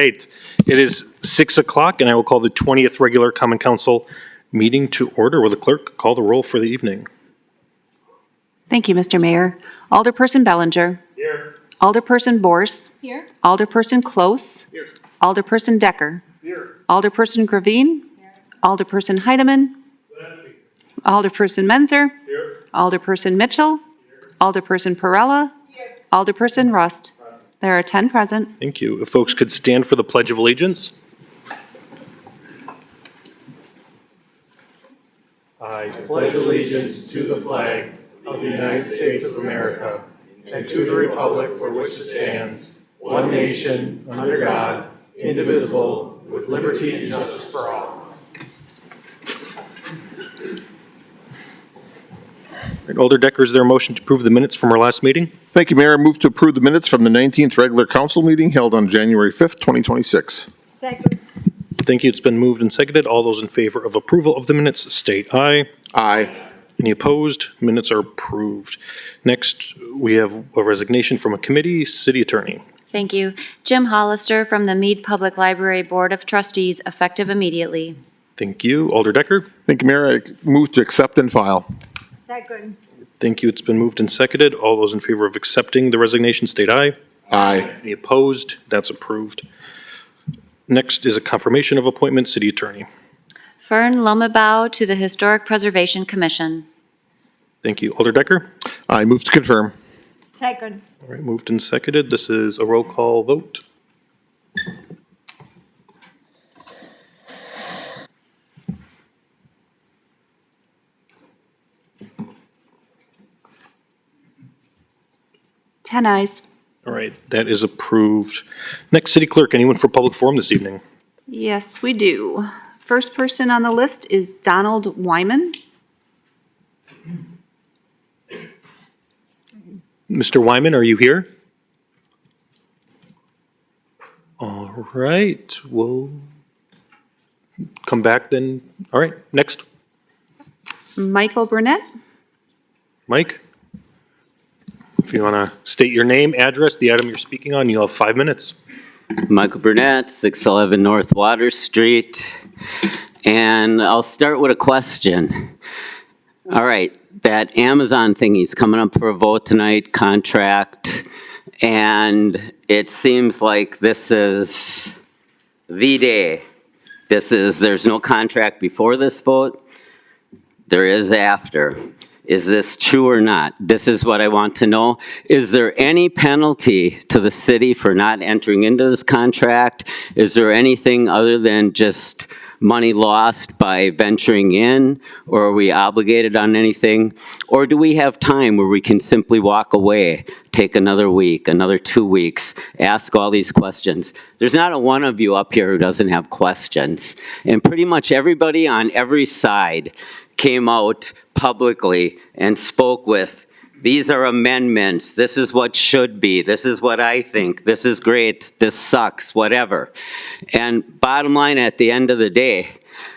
right. It is 6 o'clock, and I will call the 20th regular Common Council meeting to order. Will the clerk call the roll for the evening? Thank you, Mr. Mayor. Alderperson Bellinger. Here. Alderperson Borse. Here. Alderperson Close. Here. Alderperson Decker. Here. Alderperson Gravine. Alderperson Heidemann. Alderperson Menzer. Here. Alderperson Mitchell. Alderperson Perella. Alderperson Rust. There are 10 present. Thank you. If folks could stand for the Pledge of Allegiance. I pledge allegiance to the flag of the United States of America and to the republic for which it stands, one nation, under God, indivisible, with liberty and justice for all. Right, Alder Decker, is there a motion to approve the minutes from our last meeting? Thank you, Mayor. I move to approve the minutes from the 19th regular council meeting held on January 5th, 2026. Second. Thank you. It's been moved and seconded. All those in favor of approval of the minutes state aye. Aye. Any opposed? Minutes are approved. Next, we have a resignation from a committee. City Attorney. Thank you. Jim Hollister from the Mead Public Library Board of Trustees, effective immediately. Thank you. Alder Decker. Thank you, Mayor. I move to accept and file. Second. Thank you. It's been moved and seconded. All those in favor of accepting the resignation state aye. Aye. Any opposed? That's approved. Next is a confirmation of appointment. City Attorney. Fern Lomabau to the Historic Preservation Commission. Thank you. Alder Decker. I move to confirm. Second. All right, moved and seconded. This is a roll call vote. Ten ayes. All right, that is approved. Next, City Clerk, anyone for public forum this evening? Yes, we do. First person on the list is Donald Wyman. Mr. Wyman, are you here? All right, we'll come back then. All right, next. Michael Burnett. Mike? If you want to state your name, address, the item you're speaking on, you'll have 5 minutes. Michael Burnett, 611 North Water Street. And I'll start with a question. All right, that Amazon thingy's coming up for a vote tonight, contract. And it seems like this is the day. There's no contract before this vote. There is after. Is this true or not? This is what I want to know. Is there any penalty to the city for not entering into this contract? Is there anything other than just money lost by venturing in? Or are we obligated on anything? Or do we have time where we can simply walk away, take another week, another 2 weeks, ask all these questions? There's not a one of you up here who doesn't have questions. And pretty much everybody on every side came out publicly and spoke with, these are amendments, this is what should be, this is what I think, this is great, this sucks, whatever. And bottom line, at the end of the day,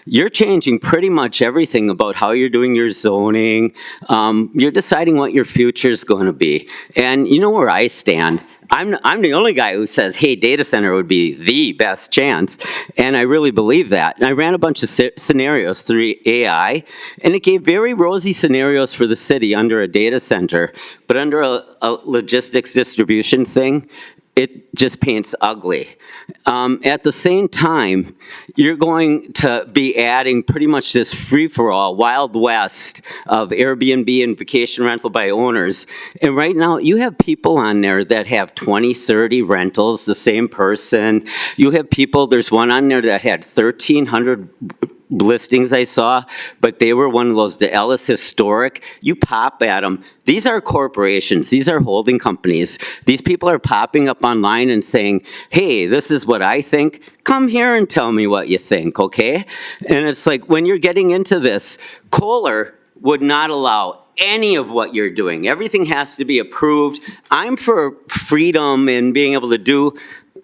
you're changing pretty much everything about how you're doing your zoning. You're deciding what your future is going to be. And you know where I stand. I'm the only guy who says, hey, data center would be the best chance. And I really believe that. And I ran a bunch of scenarios through AI, and it gave very rosy scenarios for the city under a data center. But under a logistics distribution thing, it just paints ugly. At the same time, you're going to be adding pretty much this free-for-all, Wild West of Airbnb and vacation rental by owners. And right now, you have people on there that have 20, 30 rentals, the same person. You have people, there's one on there that had 1,300 listings I saw, but they were one of those, the Ellis Historic. You pop at them. These are corporations. These are holding companies. These people are popping up online and saying, hey, this is what I think. Come here and tell me what you think, okay? And it's like, when you're getting into this, Kohler would not allow any of what you're doing. Everything has to be approved. I'm for freedom and being able to do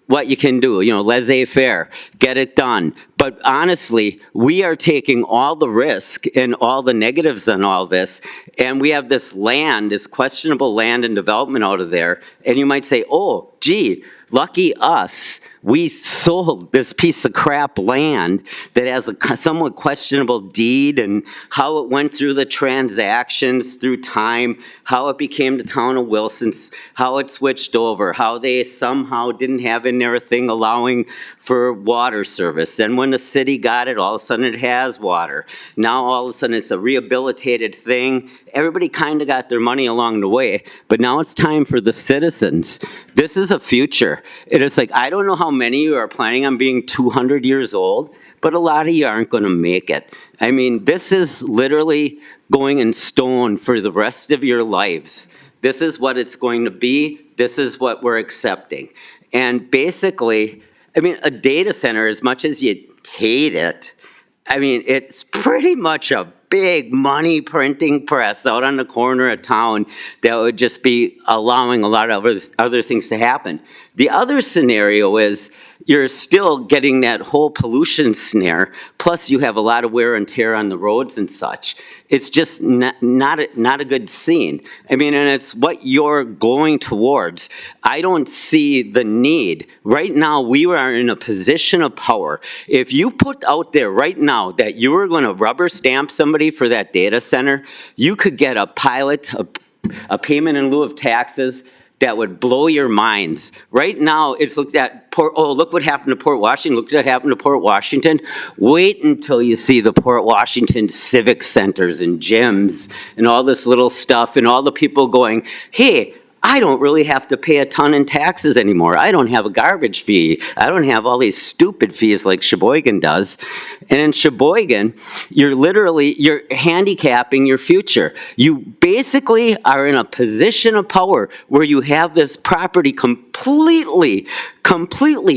what you can do, laissez-faire, get it done. But honestly, we are taking all the risk and all the negatives on all this, and we have this land, this questionable land and development out of there, and you might say, oh, gee, lucky us. we sold this piece of crap land that has a somewhat questionable deed, and how it went through the transactions through time, how it became the town of Wilson's, how it switched over, how they somehow didn't have in there a thing allowing for water service. Then when the city got it, all of a sudden it has water. Now all of a sudden it's a rehabilitated thing. Everybody kind of got their money along the way, but now it's time for the citizens. This is a future. It is like, I don't know how many of you are planning on being 200 years old, but a lot of you aren't going to make it. I mean, this is literally going in stone for the rest of your lives. This is what it's going to be. This is what we're accepting. And basically, I mean, a data center, as much as you hate it, I mean, it's pretty much a big money printing press out on the corner of town that would just be allowing a lot of other things to happen. The other scenario is you're still getting that whole pollution snare, plus you have a lot of wear and tear on the roads and such. It's just not a good scene. I mean, and it's what you're going towards. I don't see the need. Right now, we are in a position of power. If you put out there right now that you were going to rubber stamp somebody for that data center, you could get a pilot, a payment in lieu of taxes, that would blow your minds. Right now, it's looked at, look what happened to Port Washington, look what happened to Port Washington. Wait until you see the Port Washington civic centers and gyms and all this little stuff and all the people going, hey, I don't really have to pay a ton in taxes anymore. I don't have a garbage fee. I don't have all these stupid fees like Sheboygan does. And in Sheboygan, you're handicapping your future. You basically are in a position of power where you have this property completely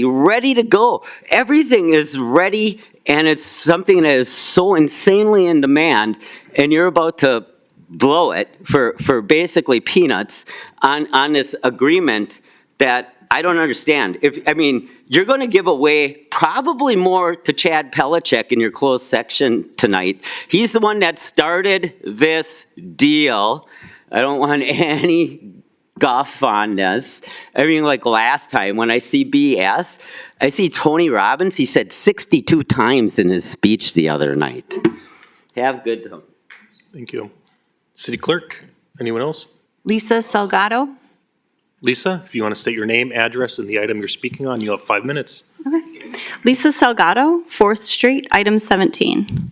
ready to go. Everything is ready, and it's something that is so insanely in demand, and you're about to blow it for basically peanuts on this agreement that I don't understand. I mean, you're going to give away probably more to Chad Pelichek in your closed section tonight. He's the one that started this deal. I don't want any guff on this. I mean, like last time when I see BS, I see Tony Robbins. He said 62 times in his speech the other night. Have good. Thank you. City Clerk, anyone else? Lisa Salgado. Lisa, if you want to state your name, address, and the item you're speaking on, you have 5 minutes. Lisa Salgado, 4th Street, item 17.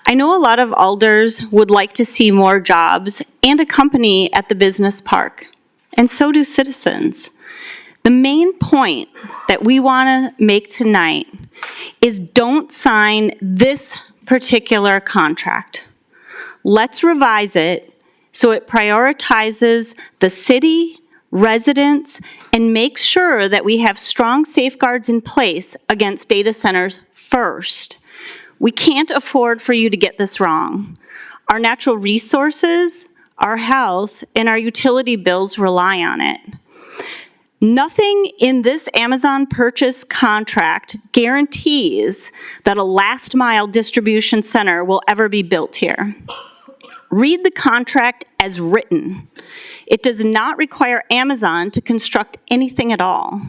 I know a lot of alders would like to see more jobs and a company at the business park, and so do citizens. The main point that we want to make tonight is don't sign this particular contract. Let's revise it so it prioritizes the city, residents, and makes sure that we have strong safeguards in place against data centers first. We can't afford for you to get this wrong. Our natural resources, our health, and our utility bills rely on it. Nothing in this Amazon purchase contract guarantees that a last mile distribution center will ever be built here. Read the contract as written. It does not require Amazon to construct anything at all.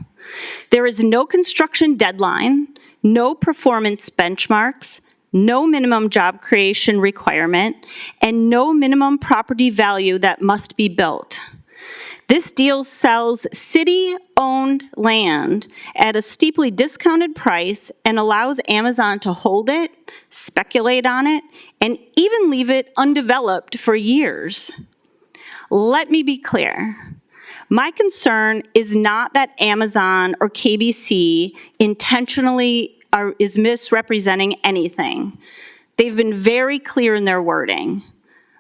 There is no construction deadline, no performance benchmarks, no minimum job creation requirement, and no minimum property value that must be built. This deal sells city-owned land at a steeply discounted price and allows Amazon to hold it, speculate on it, and even leave it undeveloped for years. Let me be clear. My concern is not that Amazon or KBC intentionally is misrepresenting anything. They've been very clear in their wording.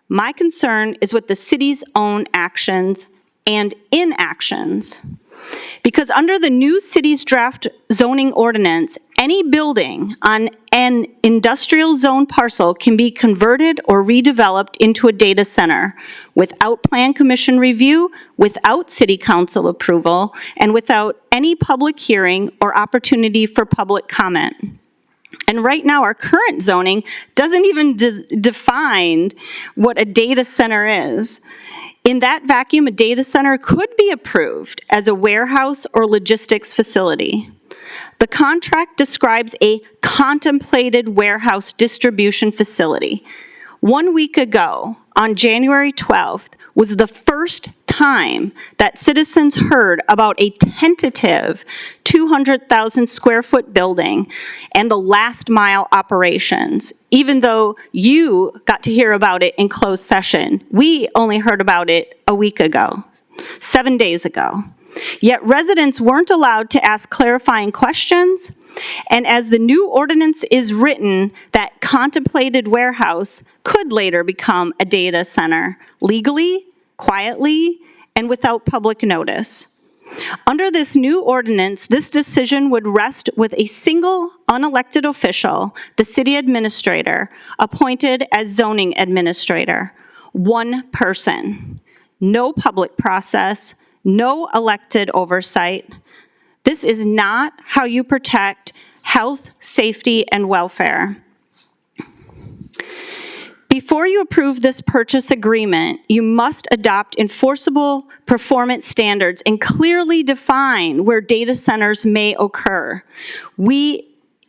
My concern is with the city's own actions and inactions. Because under the new city's draft zoning ordinance, any building on an industrial zone parcel can be converted or redeveloped into a data center without plan commission review, without city council approval, and without any public hearing or opportunity for public comment. And right now, our current zoning doesn't even define what a data center is. In that vacuum, a data center could be approved as a warehouse or logistics facility. The contract describes a contemplated warehouse distribution facility. 1 week ago, on January 12th, was the first time that citizens heard about a tentative 200,000 square foot building and the last mile operations. Even though you got to hear about it in closed session, we only heard about it a week ago, 7 days ago. Yet residents weren't allowed to ask clarifying questions, and as the new ordinance is written, that contemplated warehouse could later become a data center, legally, quietly, and without public notice. Under this new ordinance, this decision would rest with a single unelected official, the city administrator, appointed as zoning administrator. One person. No public process, no elected oversight. This is not how you protect health, safety, and welfare. Before you approve this purchase agreement, you must adopt enforceable performance standards and clearly define where data centers may occur.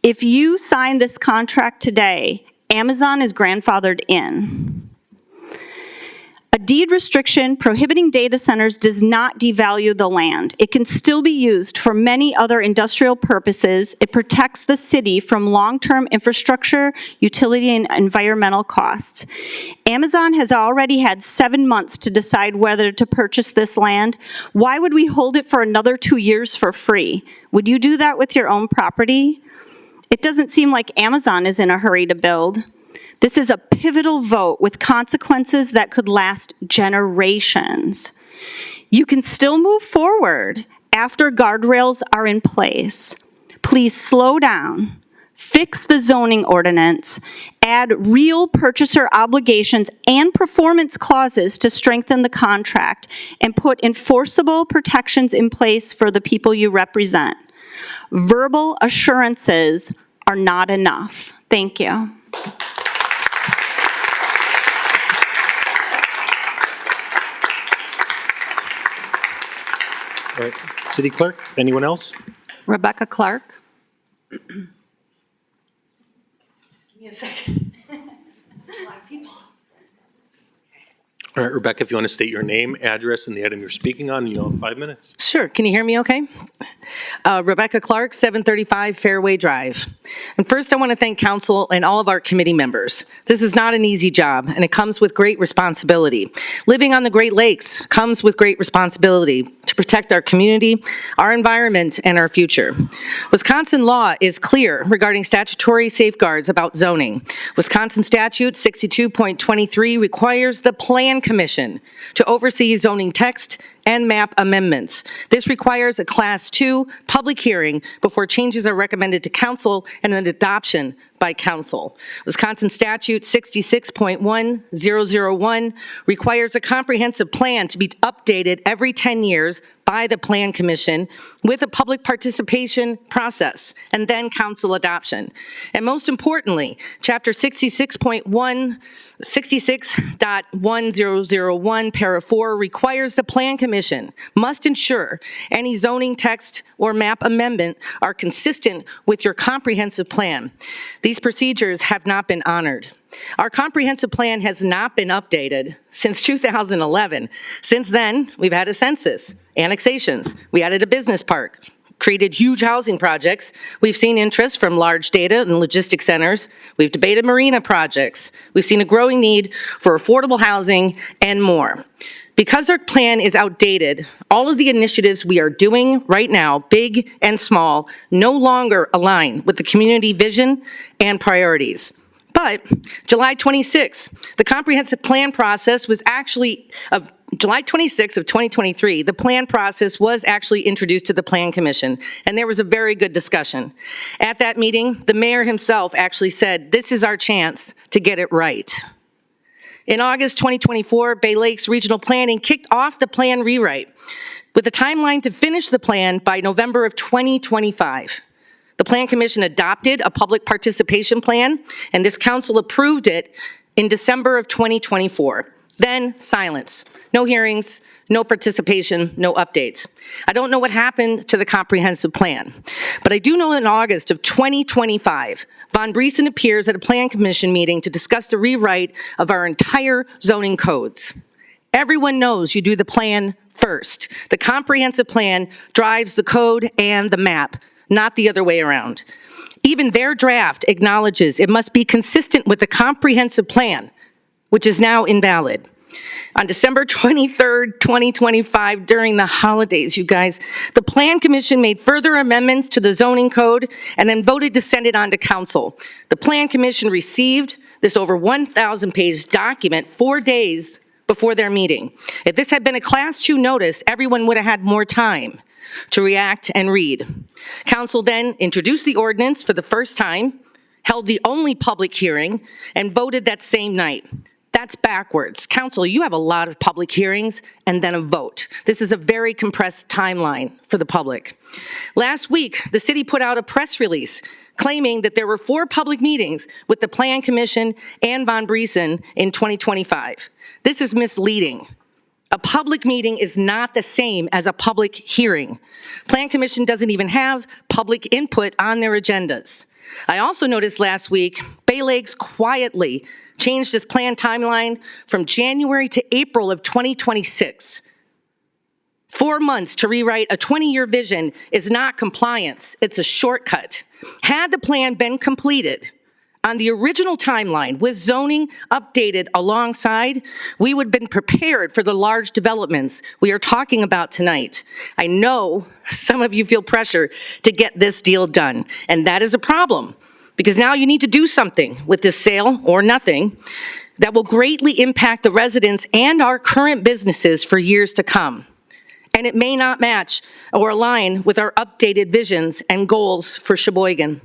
If you sign this contract today, Amazon is grandfathered in. A deed restriction prohibiting data centers does not devalue the land. It can still be used for many other industrial purposes. It protects the city from long-term infrastructure, utility, and environmental costs. Amazon has already had 7 months to decide whether to purchase this land. Why would we hold it for another 2 years for free? Would you do that with your own property? It doesn't seem like Amazon is in a hurry to build. This is a pivotal vote with consequences that could last generations. You can still move forward after guardrails are in place. Please slow down, fix the zoning ordinance, add real purchaser obligations and performance clauses to strengthen the contract, and put enforceable protections in place for the people you represent. Verbal assurances are not enough. Thank you. All right. City Clerk, anyone else? Rebecca Clark. All right, Rebecca, if you want to state your name, address, and the item you're speaking on, you'll have 5 minutes. Sure. Can you hear me okay? Rebecca Clark, 735 Fairway Drive. And first, I want to thank council and all of our committee members. This is not an easy job, and it comes with great responsibility. Living on the Great Lakes comes with great responsibility to protect our community, our environment, and our future. Wisconsin law is clear regarding statutory safeguards about zoning. Wisconsin statute 62.23 requires the Plan Commission to oversee zoning text and map amendments. This requires a Class 2 public hearing before changes are recommended to council and an adoption by council. Wisconsin statute 66.1001 requires a comprehensive plan to be updated every 10 years by the Plan Commission with a public participation process and then council adoption. And most importantly, Chapter 66.1001, Para 4 requires the Plan Commission must ensure any zoning text or map amendment are consistent with your comprehensive plan. These procedures have not been honored. Our comprehensive plan has not been updated since 2011. Since then, we've had a census, annexations, we added a business park, created huge housing projects. We've seen interest from large data and logistics centers. We've debated marina projects. We've seen a growing need for affordable housing and more. Because our plan is outdated, all of the initiatives we are doing right now, big and small, no longer align with the community vision and priorities. But July 26, the comprehensive plan process was actually, July 26 of 2023, the plan process was actually introduced to the Plan Commission, and there was a very good discussion. At that meeting, the mayor himself actually said, "This is our chance to get it right." In August 2024, Bay Lakes Regional Planning kicked off the plan rewrite with a timeline to finish the plan by November of 2025. The Plan Commission adopted a public participation plan, and this council approved it in December of 2024. Then silence. No hearings, no participation, no updates. I don't know what happened to the comprehensive plan, but I do know in August of 2025, Von Briesen appears at a plan commission meeting to discuss the rewrite of our entire zoning codes. Everyone knows you do the plan first. The comprehensive plan drives the code and the map, not the other way around. Even their draft acknowledges it must be consistent with the comprehensive plan, which is now invalid. On December 23rd, 2025, during the holidays, you guys, the Plan Commission made further amendments to the zoning code and then voted to send it on to council. The Plan Commission received this over 1,000-page document 4 days before their meeting. If this had been a Class 2 notice, everyone would have had more time to react and read. Council then introduced the ordinance for the first time, held the only public hearing, and voted that same night. That's backwards. Council, you have a lot of public hearings and then a vote. This is a very compressed timeline for the public. Last week, the city put out a press release claiming that there were 4 public meetings with the Plan Commission and Von Briesen in 2025. This is misleading. A public meeting is not the same as a public hearing. Plan Commission doesn't even have public input on their agendas. I also noticed last week, Bay Lakes quietly changed its plan timeline from January to April of 2026. 4 months to rewrite a 20-year vision is not compliance, it's a shortcut. Had the plan been completed on the original timeline with zoning updated alongside, we would have been prepared for the large developments we are talking about tonight. I know some of you feel pressure to get this deal done, and that is a problem. Because now you need to do something with this sale or nothing that will greatly impact the residents and our current businesses for years to come. And it may not match or align with our updated visions and goals for Sheboygan.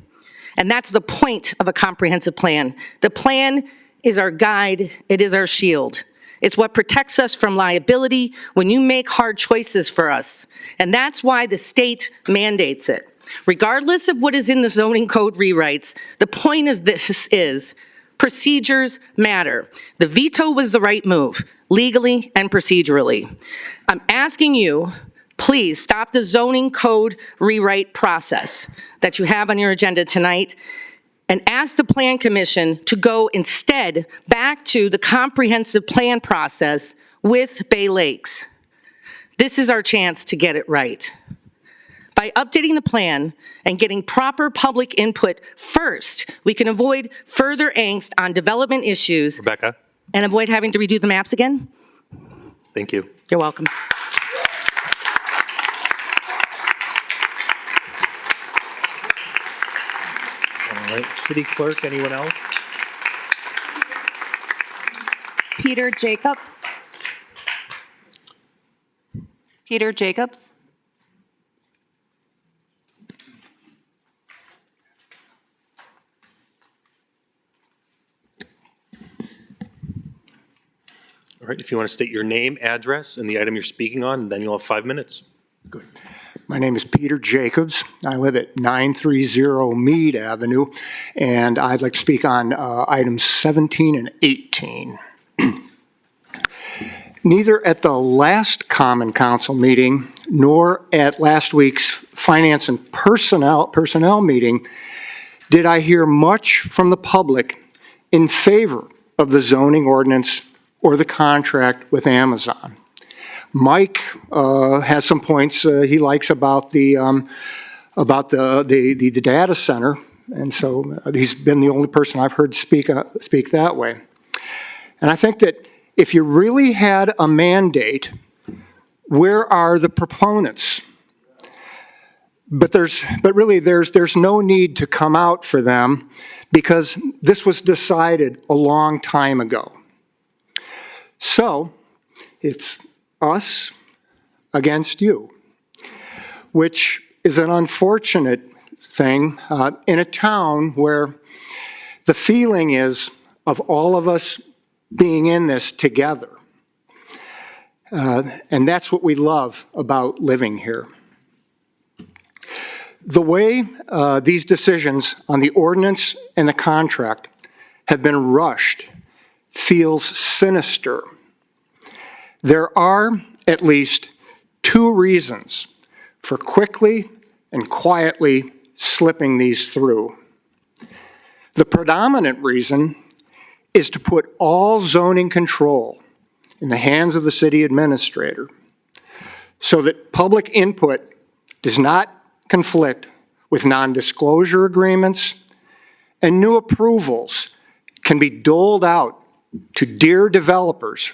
And that's the point of a comprehensive plan. The plan is our guide, it is our shield. It's what protects us from liability when you make hard choices for us. And that's why the state mandates it. Regardless of what is in the zoning code rewrites, the point of this is procedures matter. The veto was the right move, legally and procedurally. I'm asking you, please stop the zoning code rewrite process that you have on your agenda tonight and ask the Plan Commission to go instead back to the comprehensive plan process with Bay Lakes. This is our chance to get it right. By updating the plan and getting proper public input first, we can avoid further angst on development issues Rebecca, and avoid having to redo the maps again. thank you. You're welcome. All right, City Clerk, anyone else? Peter Jacobs. Peter Jacobs. All right, if you want to state your name, address, and the item you're speaking on, then you'll have 5 minutes. Good. My name is Peter Jacobs. I live at 930 Mead Avenue, and I'd like to speak on items 17 and 18. Neither at the last Common Council meeting nor at last week's Finance and Personnel meeting did I hear much from the public in favor of the zoning ordinance or the contract with Amazon. Mike has some points he likes about the data center, and so he's been the only person I've heard speak that way. And I think that if you really had a mandate, where are the proponents? But really there's no need to come out for them because this was decided a long time ago. So it's us against you, which is an unfortunate thing in a town where the feeling is of all of us being in this together. And that's what we love about living here. The way these decisions on the ordinance and the contract have been rushed feels sinister There are at least two reasons for quickly and quietly slipping these through. The predominant reason is to put all zoning control in the hands of the city administrator so that public input does not conflict with non-disclosure agreements, and new approvals can be doled out to dear developers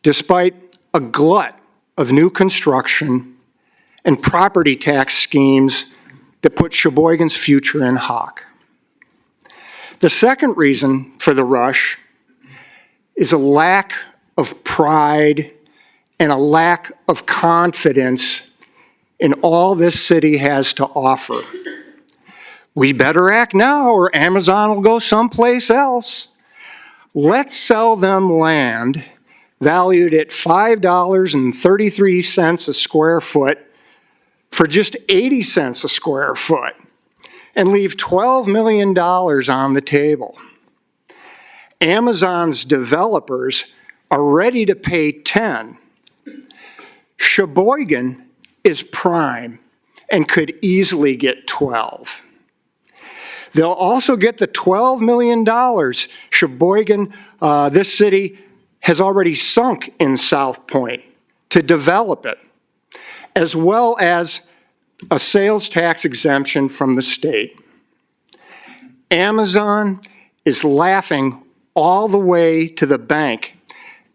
despite a glut of new construction and property tax schemes that put Sheboygan's future in hock. The second reason for the rush is a lack of pride and a lack of confidence in all this city has to offer. We better act now or Amazon will go someplace else. Let's sell them land valued at $5.33 a square foot for just 80 cents a square foot and leave $12 million on the table. Amazon's developers are ready to pay 10. Sheboygan is prime and could easily get 12. They'll also get the $12 million Sheboygan, this city, has already sunk in South Point to develop it, as well as a sales tax exemption from the state. Amazon is laughing all the way to the bank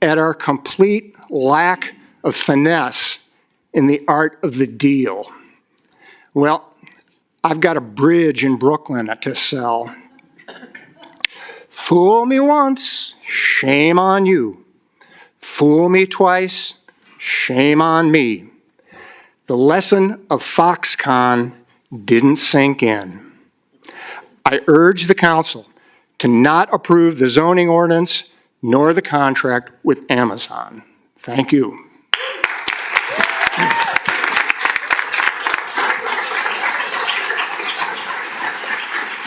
at our complete lack of finesse in the art of the deal. Well, I've got a bridge in Brooklyn to sell. Fool me once, shame on you. Fool me twice, shame on me. The lesson of Foxconn didn't sink in. I urge the council to not approve the zoning ordinance nor the contract with Amazon. Thank you.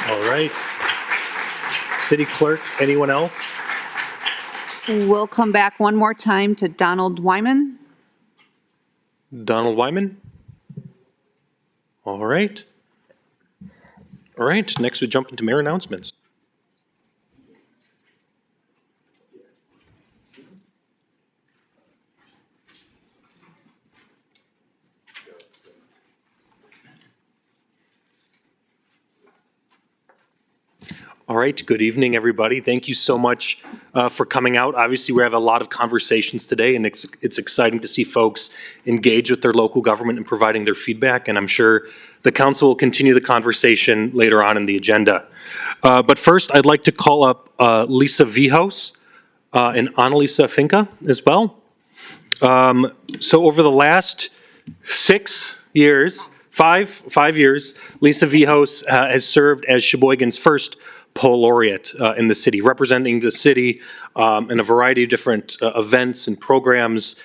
All right. City Clerk, anyone else? We'll come back one more time to Donald Wyman. Donald Wyman? All right. All right, next we jump into mayor announcements. All right, good evening, everybody. Thank you so much for coming out. Obviously, we have a lot of conversations today, and it's exciting to see folks engage with their local government and providing their feedback, and I'm sure the council will continue the conversation later on in the agenda. But first, I'd like to call up Lisa Vihos and Annalisa Finca as well. So over the last 6 years, five years, Lisa Vihos has served as Sheboygan's first Poet Laureate in the city, representing the city in a variety of different events and programs,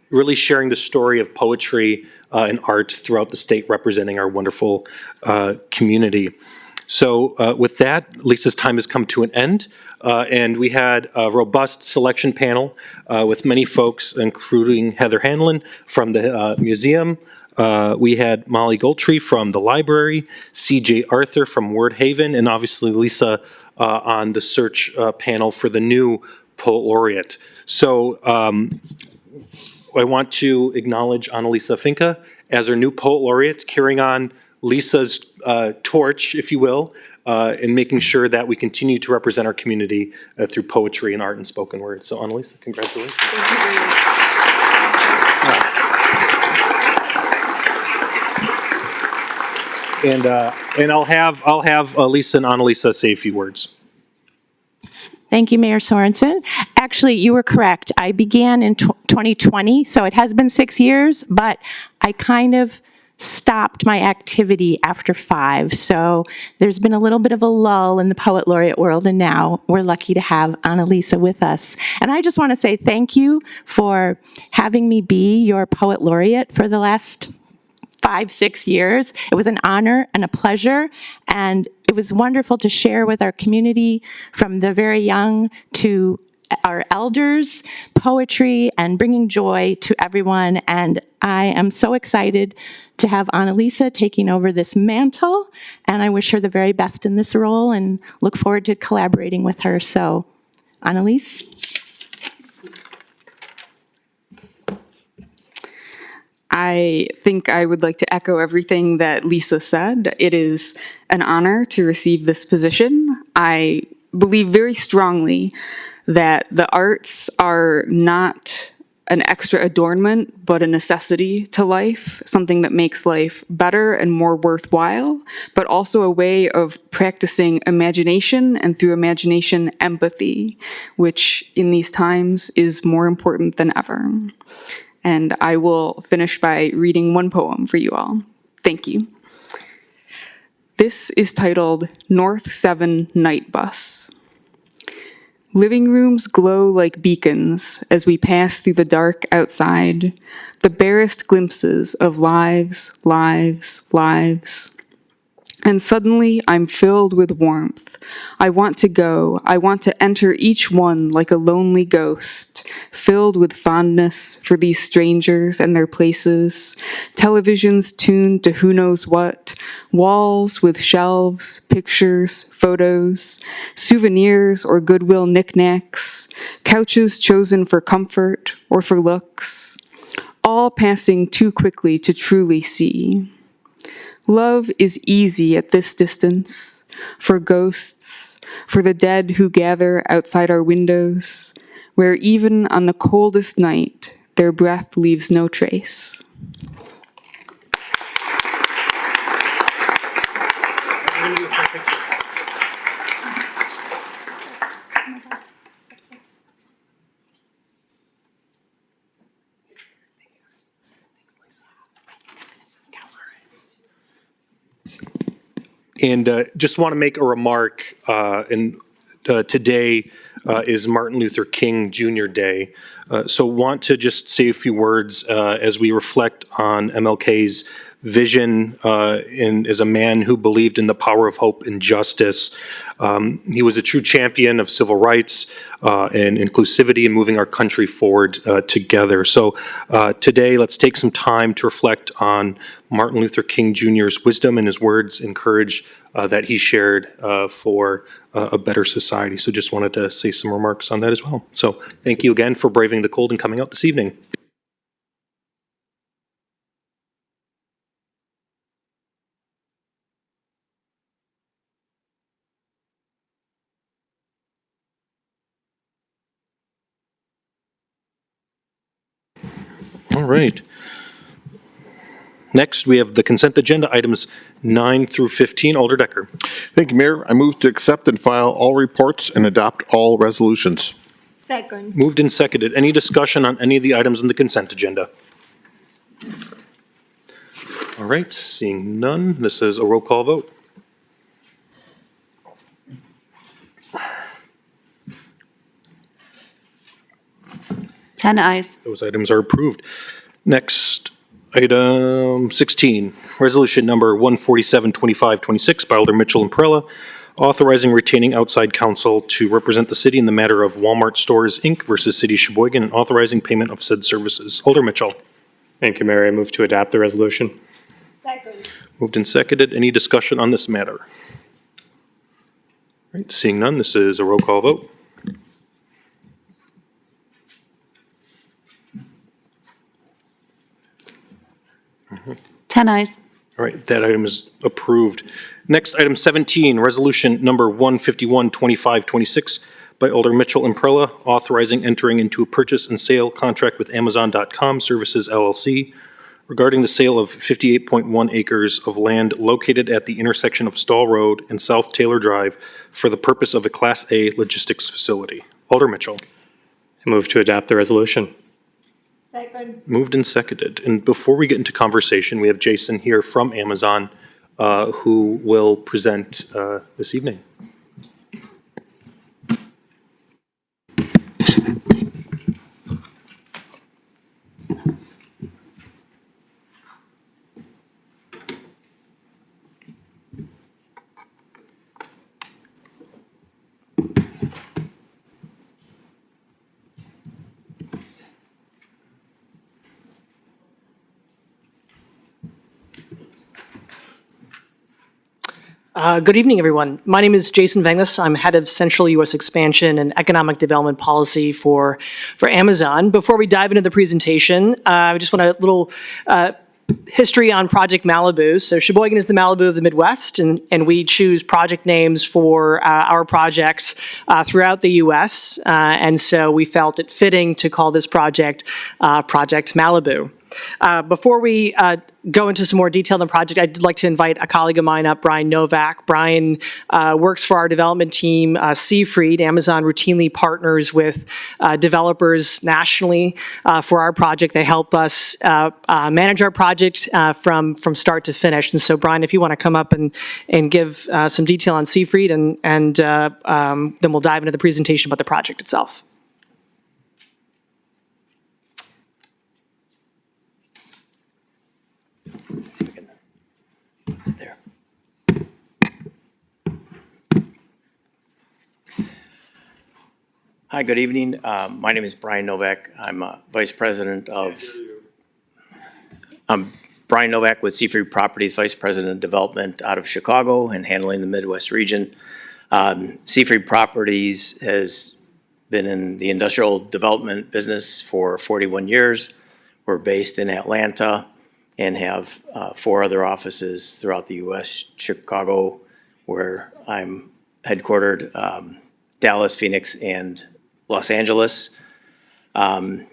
really sharing the story of poetry and art throughout the state, representing our wonderful community. So with that, Lisa's time has come to an end, and we had a robust selection panel with many folks, including Heather Hanlon from the museum. We had Molly Goldtree from the library, C.J. Arthur from Word Haven, and obviously Lisa on the search panel for the new Poet Laureate. So I want to acknowledge Annalisa Finca as our new Poet Laureate, carrying on Lisa's torch, if you will, in making sure that we continue to represent our community through poetry and art and spoken word. So Annalisa, congratulations. Thank you very much. And I'll have Lisa and Annalisa say a few words. Thank you, Mayor Sorensen. Actually, you were correct. I began in 2020, so it has been 6 years, but I kind of stopped my activity after 5. So there's been a little bit of a lull in the Poet Laureate world, and now we're lucky to have Annalisa with us. And I just want to say thank you for having me be your Poet Laureate for the last 5-6 years. It was an honor and a pleasure, and it was wonderful to share with our community, from the very young to our elders, poetry, and bringing joy to everyone. And I am so excited to have Annalisa taking over this mantle, and I wish her the very best in this role and look forward to collaborating with her. So, Annalise. I think I would like to echo everything that Lisa said. It is an honor to receive this position. I believe very strongly that the arts are not an extra adornment, but a necessity to life, something that makes life better and more worthwhile, but also a way of practicing imagination and through imagination, empathy, which in these times is more important than ever. And I will finish by reading one poem for you all. Thank you. This is titled North 7 Night Bus. Living rooms glow like beacons as we pass through the dark outside, the barest glimpses of lives, lives, lives. And suddenly I'm filled with warmth. I want to go. I want to enter each one like a lonely ghost, filled with fondness for these strangers and their places, televisions tuned to who knows what, walls with shelves, pictures, photos, souvenirs or goodwill knickknacks, couches chosen for comfort or for looks, all passing too quickly to truly see. Love is easy at this distance, for ghosts, for the dead who gather outside our windows, where even on the coldest night, their breath leaves no trace. And just want to make a remark, today is Martin Luther King Jr. Day. So want to just say a few words as we reflect on MLK's vision and as a man who believed in the power of hope and justice. He was a true champion of civil rights and inclusivity and moving our country forward together. So today, let's take some time to reflect on Martin Luther King Jr.'s wisdom and his words and courage that he shared for a better society. So just wanted to say some remarks on that as well. So thank you again for braving the cold and coming out this evening. All right. Next, we have the consent agenda, items 9 through 15. Alder Decker. Thank you, Mayor. I move to accept and file all reports and adopt all resolutions. Second. Moved and seconded. Any discussion on any of the items on the consent agenda? All right, seeing none, this is a roll call vote. Ten ayes. Those items are approved. Next, item 16, resolution number 147-2526 by Alder Mitchell and Perrella, authorizing retaining outside counsel to represent the city in the matter of Walmart Stores, Inc. versus City of Sheboygan and authorizing payment of said services. Alder Mitchell. Thank you, Mayor. I move to adopt the resolution. Second. Moved and seconded. Any discussion on this matter? All right, seeing none, this is a roll call vote. Ten ayes. All right, that item is approved. Next, item 17, resolution number 151-2526 by Alder Mitchell and Perrella, authorizing entering into a purchase and sale contract with Amazon.com Services LLC regarding the sale of 58.1 acres of land located at the intersection of Stall Road and South Taylor Drive for the purpose of a Class A logistics facility. Alder Mitchell. I move to adopt the resolution. Second. Moved and seconded. And before we get into conversation, we have Jason here from Amazon who will present this evening. Good evening, everyone. My name is Jason Venglis. I'm head of Central U.S. Expansion and Economic Development Policy for Amazon. Before we dive into the presentation, I just want a little history on Project Malibu. So Sheboygan is the Malibu of the Midwest, and we choose project names for our projects throughout the U.S. And so we felt it fitting to call this project Project Malibu. Before we go into some more detail on the project, I'd like to invite a colleague of mine up, Brian Novak. Brian works for our development team, Seafried. Amazon routinely partners with developers nationally for our project. They help us manage our project from start to finish. And so, Brian, if you want to come up and give some detail on Seafried, and then we'll dive into the presentation about the project itself. See if we can put it there. Hi, good evening. My name is Brian Novak. I'm Brian Novak with Seafried Properties, Vice President of Development out of Chicago and handling the Midwest region. Seafried Properties has been in the industrial development business for 41 years. We're based in Atlanta and have 4 other offices throughout the U.S., Chicago, where I'm headquartered, Dallas, Phoenix, and Los Angeles. We're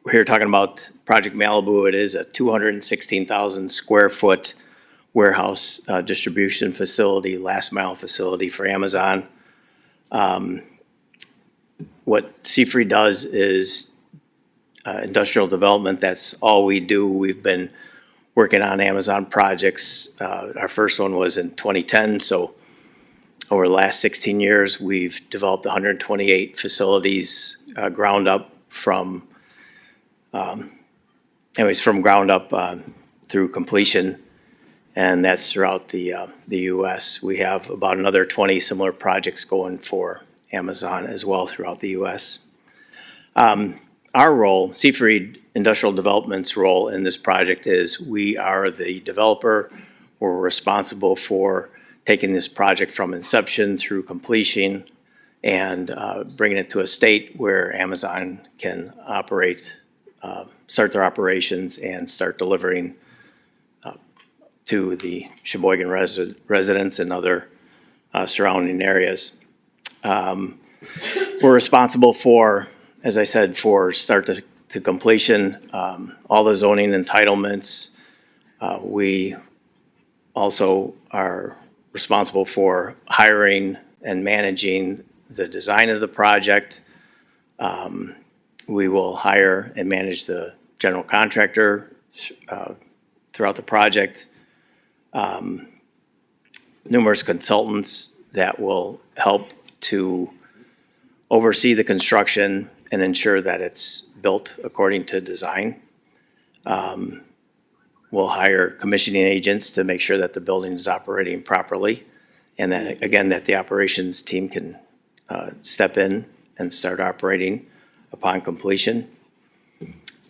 here talking about Project Malibu. It is a 216,000 square foot warehouse distribution facility, last mile facility for Amazon. What Seafried does is industrial development. That's all we do. We've been working on Amazon projects. Our first one was in 2010. So over the last 16 years, we've developed 128 facilities ground up from ground up through completion. And that's throughout the U.S. We have about another 20 similar projects going for Amazon as well throughout the U.S. Our role, Seafried Industrial Development's role in this project is we are the developer. We're responsible for taking this project from inception through completion and bringing it to a state where Amazon can operate, start their operations and start delivering to the Sheboygan residents and other surrounding areas. We're responsible for, as I said, for start to completion, all the zoning entitlements. We also are responsible for hiring and managing the design of the project. We will hire and manage the general contractor throughout the project. Numerous consultants that will help to oversee the construction and ensure that it's built according to design. We'll hire commissioning agents to make sure that the building is operating properly, and that, again, that the operations team can step in and start operating upon completion.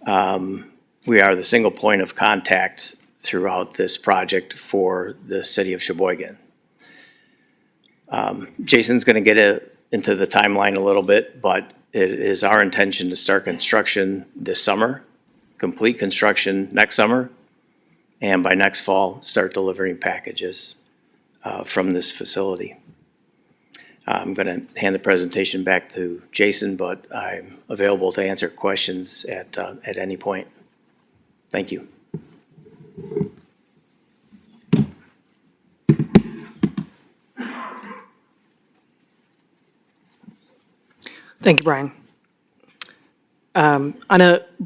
We are the single point of contact throughout this project for the city of Sheboygan. Jason's going to get into the timeline a little bit, but it is our intention to start construction this summer, complete construction next summer, and by next fall, start delivering packages from this facility. I'm going to hand the presentation back to Jason, but I'm available to answer questions at any point. Thank you. Thank you, Brian. On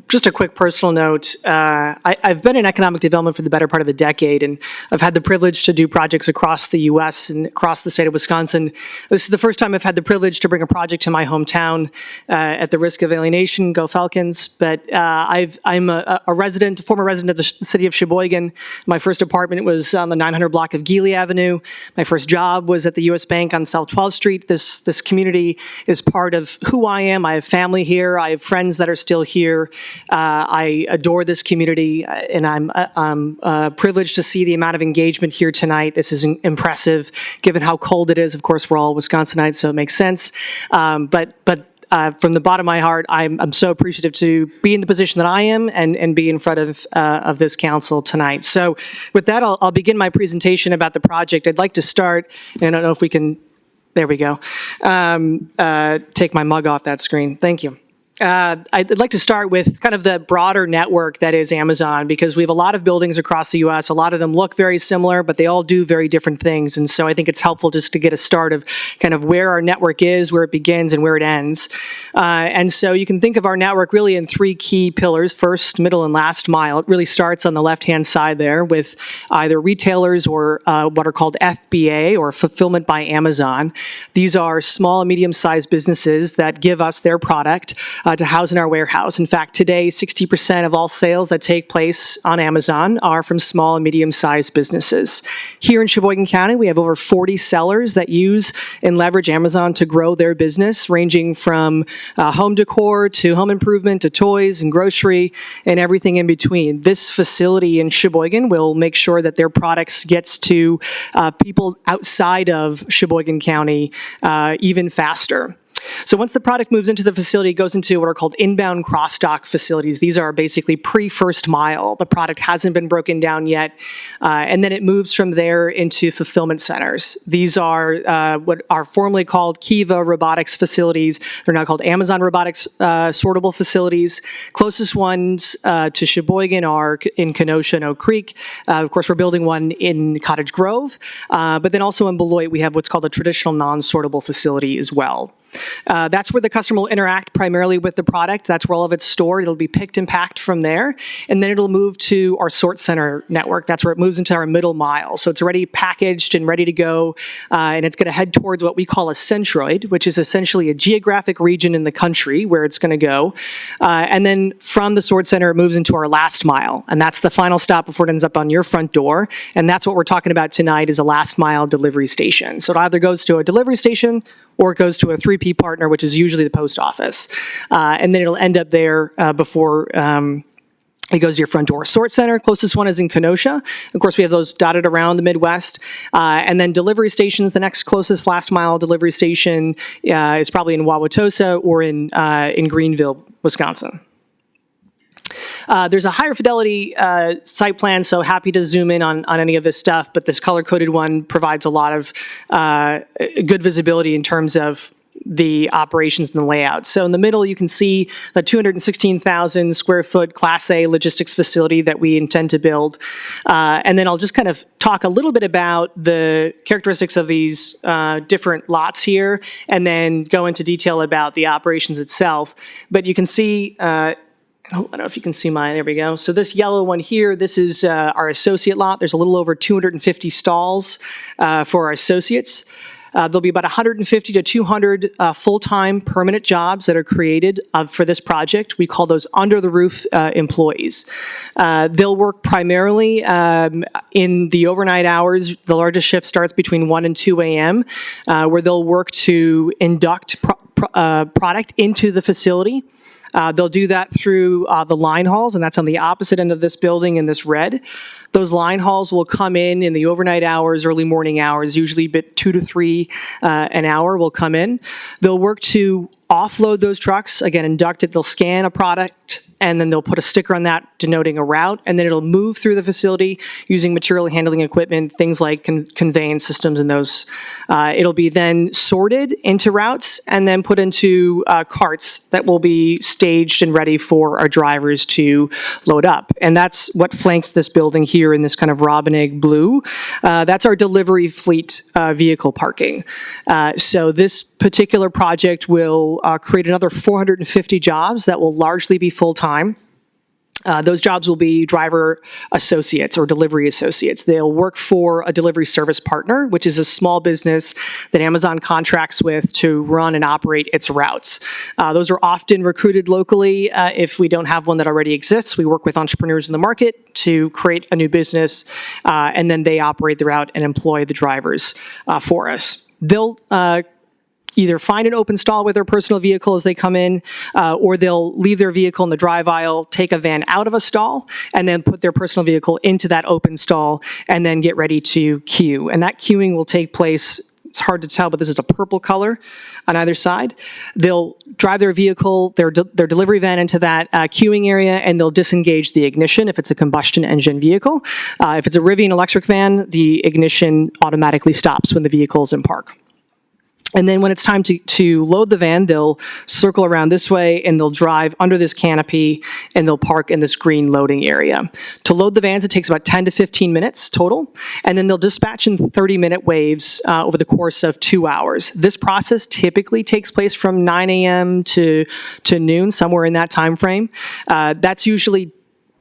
just a quick personal note, I've been in economic development for the better part of a decade, and I've had the privilege to do projects across the U.S. and across the state of Wisconsin. This is the first time I've had the privilege to bring a project to my hometown. At the risk of alienation, go Falcons! But I'm a former resident of the city of Sheboygan. My first apartment was on the 900 block of Geely Avenue. My first job was at the U.S. Bank on South 12th Street. This community is part of who I am. I have family here. I have friends that are still here. I adore this community, and I'm privileged to see the amount of engagement here tonight. This is impressive, given how cold it is. Of course, we're all Wisconsinites, so it makes sense. But from the bottom of my heart, I'm so appreciative to be in the position that I am and be in front of this council tonight. So with that, I'll begin my presentation about the project. I'd like to start, and I don't know if we can, there we go, take my mug off that screen. Thank you. I'd like to start with kind of the broader network that is Amazon, because we have a lot of buildings across the U.S. A lot of them look very similar, but they all do very different things. And so I think it's helpful just to get a start of kind of where our network is, where it begins, and where it ends. And so you can think of our network really in three key pillars: first, middle, and last mile. It really starts on the left-hand side there with either retailers or what are called FBA, or Fulfillment by Amazon. These are small and medium-sized businesses that give us their product to house in our warehouse. In fact, today, 60% of all sales that take place on Amazon are from small and medium-sized businesses. Here in Sheboygan County, we have over 40 sellers that use and leverage Amazon to grow their business, ranging from home decor to home improvement to toys and grocery and everything in between. This facility in Sheboygan will make sure that their products gets to people outside of Sheboygan County even faster. So once the product moves into the facility, it goes into what are called inbound cross-dock facilities. These are basically pre-first mile. The product hasn't been broken down yet. And then it moves from there into fulfillment centers. These are what are formerly called Kiva robotics facilities. They're now called Amazon robotics sortable facilities. Closest ones to Sheboygan are in Kenosha and Oak Creek. Of course, we're building one in Cottage Grove. But then also in Beloit, we have what's called a traditional non-sortable facility as well. That's where the customer will interact primarily with the product. That's where all of it's stored. It'll be picked and packed from there. And then it'll move to our sort center network. That's where it moves into our middle mile. So it's already packaged and ready to go. And it's going to head towards what we call a centroid, which is essentially a geographic region in the country where it's going to go. And then from the sort center, it moves into our last mile. And that's the final stop before it ends up on your front door. And that's what we're talking about tonight, is a last mile delivery station. So it either goes to a delivery station or it goes to a 3P partner, which is usually the post office. And then it'll end up there before it goes to your front door. Sort center, closest one is in Kenosha. Of course, we have those dotted around the Midwest. And then delivery stations, the next closest last mile delivery station is probably in Wauwatosa or in Greenville, Wisconsin. There's a higher fidelity site plan, so happy to zoom in on any of this stuff, but this color-coded one provides a lot of good visibility in terms of the operations and the layout. So in the middle, you can see the 216,000 square foot Class A logistics facility that we intend to build. And then I'll just kind of talk a little bit about the characteristics of these different lots here, and then go into detail about the operations itself. But you can see I don't know if you can see mine. There we go. So this yellow one here, this is our associate lot. There's a little over 250 stalls for our associates. There'll be about 150 to 200 full-time permanent jobs that are created for this project. We call those under-the-roof employees. They'll work primarily in the overnight hours. The largest shift starts between 1 and 2 a.m., where they'll work to induct product into the facility. They'll do that through the line hauls, and that's on the opposite end of this building in this red. Those line hauls will come in the overnight hours, early morning hours, usually 2 to 3 an hour will come in. They'll work to offload those trucks, again, induct it, they'll scan a product, and then they'll put a sticker on that denoting a route, and then it'll move through the facility using material handling equipment, things like conveyance systems and those. It'll be then sorted into routes and then put into carts that will be staged and ready for our drivers to load up. And that's what flanks this building here in this kind of robin egg blue. That's our delivery fleet vehicle parking. So this particular project will create another 450 jobs that will largely be full-time. Those jobs will be driver associates or delivery associates. They'll work for a delivery service partner, which is a small business that Amazon contracts with to run and operate its routes. Those are often recruited locally. If we don't have one that already exists, we work with entrepreneurs in the market to create a new business, and then they operate the route and employ the drivers for us. They'll either find an open stall with their personal vehicle as they come in, or they'll leave their vehicle in the drive aisle, take a van out of a stall, and then put their personal vehicle into that open stall, and then get ready to queue. And that queuing will take place, it's hard to tell, but this is a purple color on either side. They'll drive their vehicle, their delivery van into that queuing area, and they'll disengage the ignition if it's a combustion engine vehicle. If it's a Rivian electric van, the ignition automatically stops when the vehicle is in park. And then when it's time to load the van, they'll circle around this way and they'll drive under this canopy and they'll park in this green loading area. To load the vans, it takes about 10 to 15 minutes total. And then they'll dispatch in 30-minute waves over the course of 2 hours. This process typically takes place from 9 a.m. to noon, somewhere in that time frame. That's usually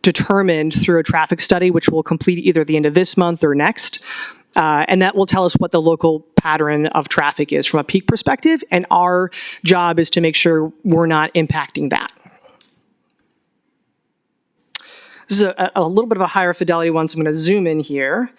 determined through a traffic study, which we'll complete either at the end of this month or next. And that will tell us what the local pattern of traffic is from a peak perspective, and our job is to make sure we're not impacting that. This is a little bit of a higher fidelity one, so I'm going to zoom in here.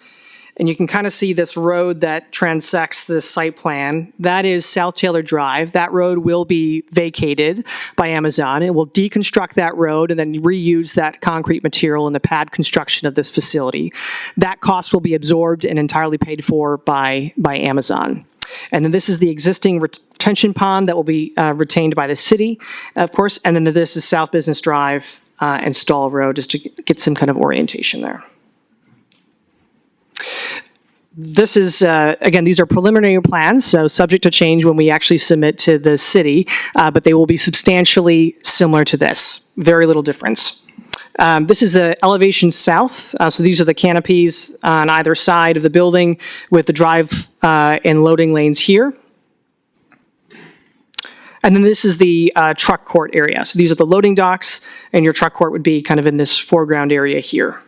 And you can kind of see this road that transects this site plan. That is South Taylor Drive. That road will be vacated by Amazon. It will deconstruct that road and then reuse that concrete material in the pad construction of this facility. That cost will be absorbed and entirely paid for by Amazon. And then this is the existing retention pond that will be retained by the city, of course. And then this is South Business Drive and Stall Road, just to get some kind of orientation there. This is, again, these are preliminary plans, so subject to change when we actually submit to the city, but they will be substantially similar to this. Very little difference. This is the elevation south, so these are the canopies on either side of the building with the drive and loading lanes here. And then this is the truck court area. So these are the loading docks, and your truck court would be kind of in this foreground area here.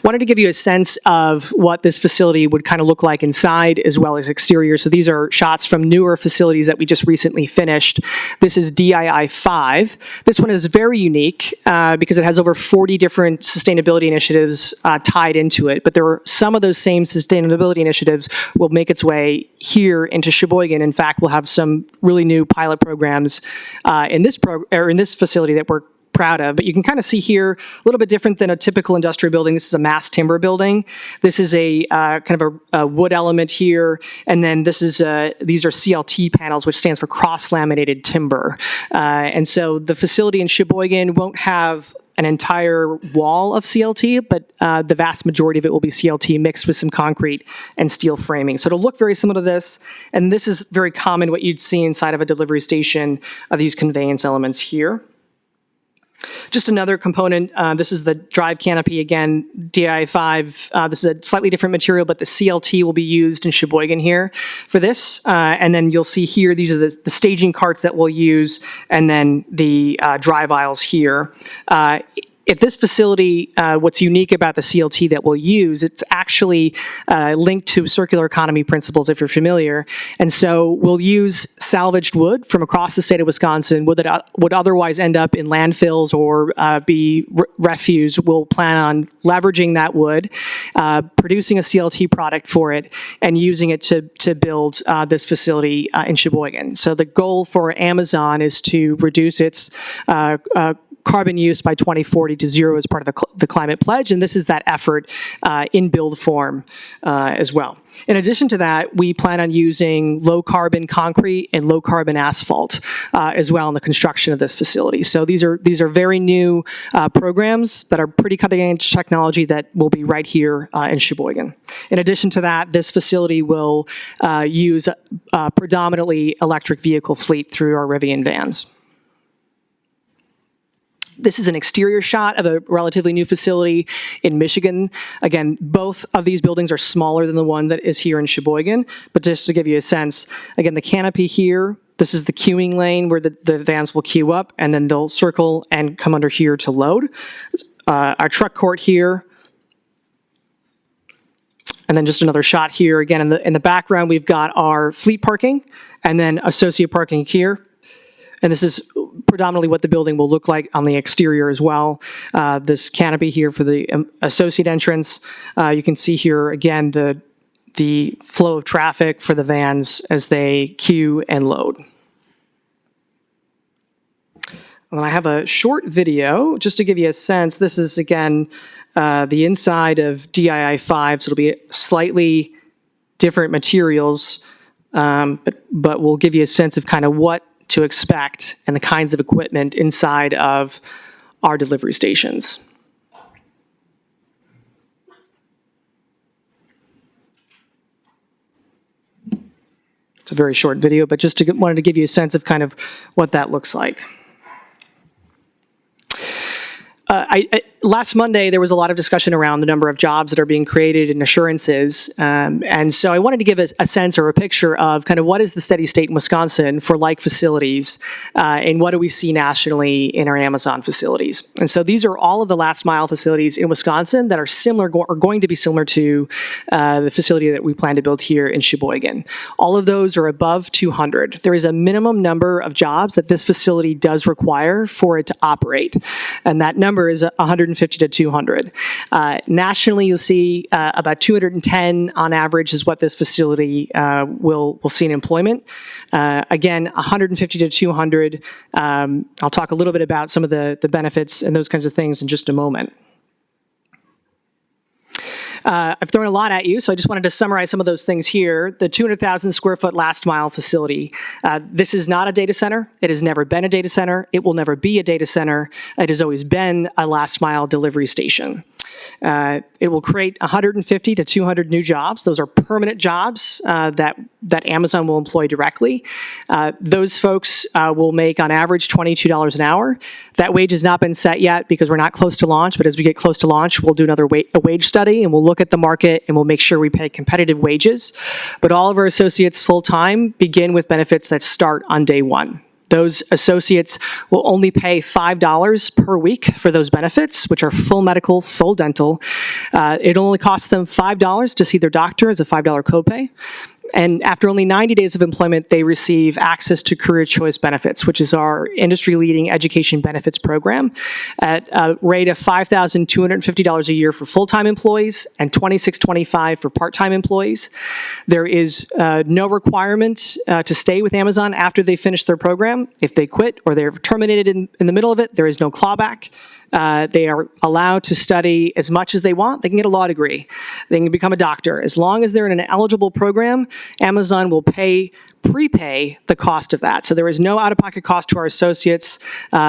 Wanted to give you a sense of what this facility would kind of look like inside as well as exterior. So these are shots from newer facilities that we just recently finished. This is DII 5. This one is very unique because it has over 40 different sustainability initiatives tied into it. But there are some of those same sustainability initiatives will make its way here into Sheboygan. In fact, we'll have some really new pilot programs in this facility that we're proud of, but you can kind of see here a little bit different than a typical industrial building. This is a mass timber building. This is a kind of a wood element here, and then this is these are CLT panels, which stands for cross-laminated timber. And so the facility in Sheboygan won't have an entire wall of CLT, but the vast majority of it will be CLT mixed with some concrete and steel framing. So it'll look very similar to this, and this is very common what you'd see inside of a delivery station of these conveyance elements here. Just another component, this is the drive canopy again, DI5. This is a slightly different material, but the CLT will be used in Sheboygan here for this. And then you'll see here, these are the staging carts that we'll use, and then the drive aisles here. At this facility, what's unique about the CLT that we'll use, it's actually linked to circular economy principles, if you're familiar. And so we'll use salvaged wood from across the state of Wisconsin, wood that would otherwise end up in landfills or be refuse. We'll plan on leveraging that wood, producing a CLT product for it, and using it to build this facility in Sheboygan. So the goal for Amazon is to reduce its carbon use by 2040 to zero as part of the climate pledge, and this is that effort in build form as well. In addition to that, we plan on using low carbon concrete and low carbon asphalt as well in the construction of this facility. So these are very new programs that are pretty cutting edge technology that will be right here in Sheboygan. In addition to that, this facility will use predominantly electric vehicle fleet through our Rivian vans. This is an exterior shot of a relatively new facility in Michigan. Again, both of these buildings are smaller than the one that is here in Sheboygan, but just to give you a sense, again, the canopy here, this is the queuing lane where the vans will queue up, and then they'll circle and come under here to load. Our truck court here, and then just another shot here. Again, in the background, we've got our fleet parking, and then associate parking here. And this is predominantly what the building will look like on the exterior as well. This canopy here for the associate entrance. You can see here, again, the the flow of traffic for the vans as they queue and load. And I have a short video just to give you a sense. This is, again, the inside of DII-5, so it'll be slightly different materials, but we'll give you a sense of kind of what to expect and the kinds of equipment inside of our delivery stations. It's a very short video, but just wanted to give you a sense of kind of what that looks like. Last Monday, there was a lot of discussion around the number of jobs that are being created in assurances. And so I wanted to give a sense or a picture of kind of what is the steady state in Wisconsin for like facilities, and what do we see nationally in our Amazon facilities. And so these are all of the last mile facilities in Wisconsin that are similar or going to be similar to the facility that we plan to build here in Sheboygan. All of those are above 200. There is a minimum number of jobs that this facility does require for it to operate. And that number is 150 to 200. Nationally, you'll see about 210 on average is what this facility will see in employment. Again, 150 to 200. I'll talk a little bit about some of the benefits and those kinds of things in just a moment. I've thrown a lot at you, so I just wanted to summarize some of those things here. The 200,000 square foot last mile facility. This is not a data center. It has never been a data center. It will never be a data center. It has always been a last mile delivery station. It will create 150 to 200 new jobs. Those are permanent jobs that Amazon will employ directly. Those folks will make on average $22 an hour. That wage has not been set yet because we're not close to launch, but as we get close to launch, we'll do another wage study and we'll look at the market and we'll make sure we pay competitive wages. But all of our associates full-time begin with benefits that start on day one. Those associates will only pay $5 per week for those benefits, which are full medical, full dental. It only costs them $5 to see their doctor as a $5 copay. And after only 90 days of employment, they receive access to Career Choice Benefits, which is our industry-leading education benefits program, at a rate of $5,250 a year for full-time employees and $2,625 for part-time employees. There is no requirement to stay with Amazon after they finish their program. If they quit or they're terminated in the middle of it, there is no clawback. They are allowed to study as much as they want. They can get a law degree. They can become a doctor. As long as they're in an eligible program, Amazon will prepay the cost of that. So there is no out-of-pocket cost to our associates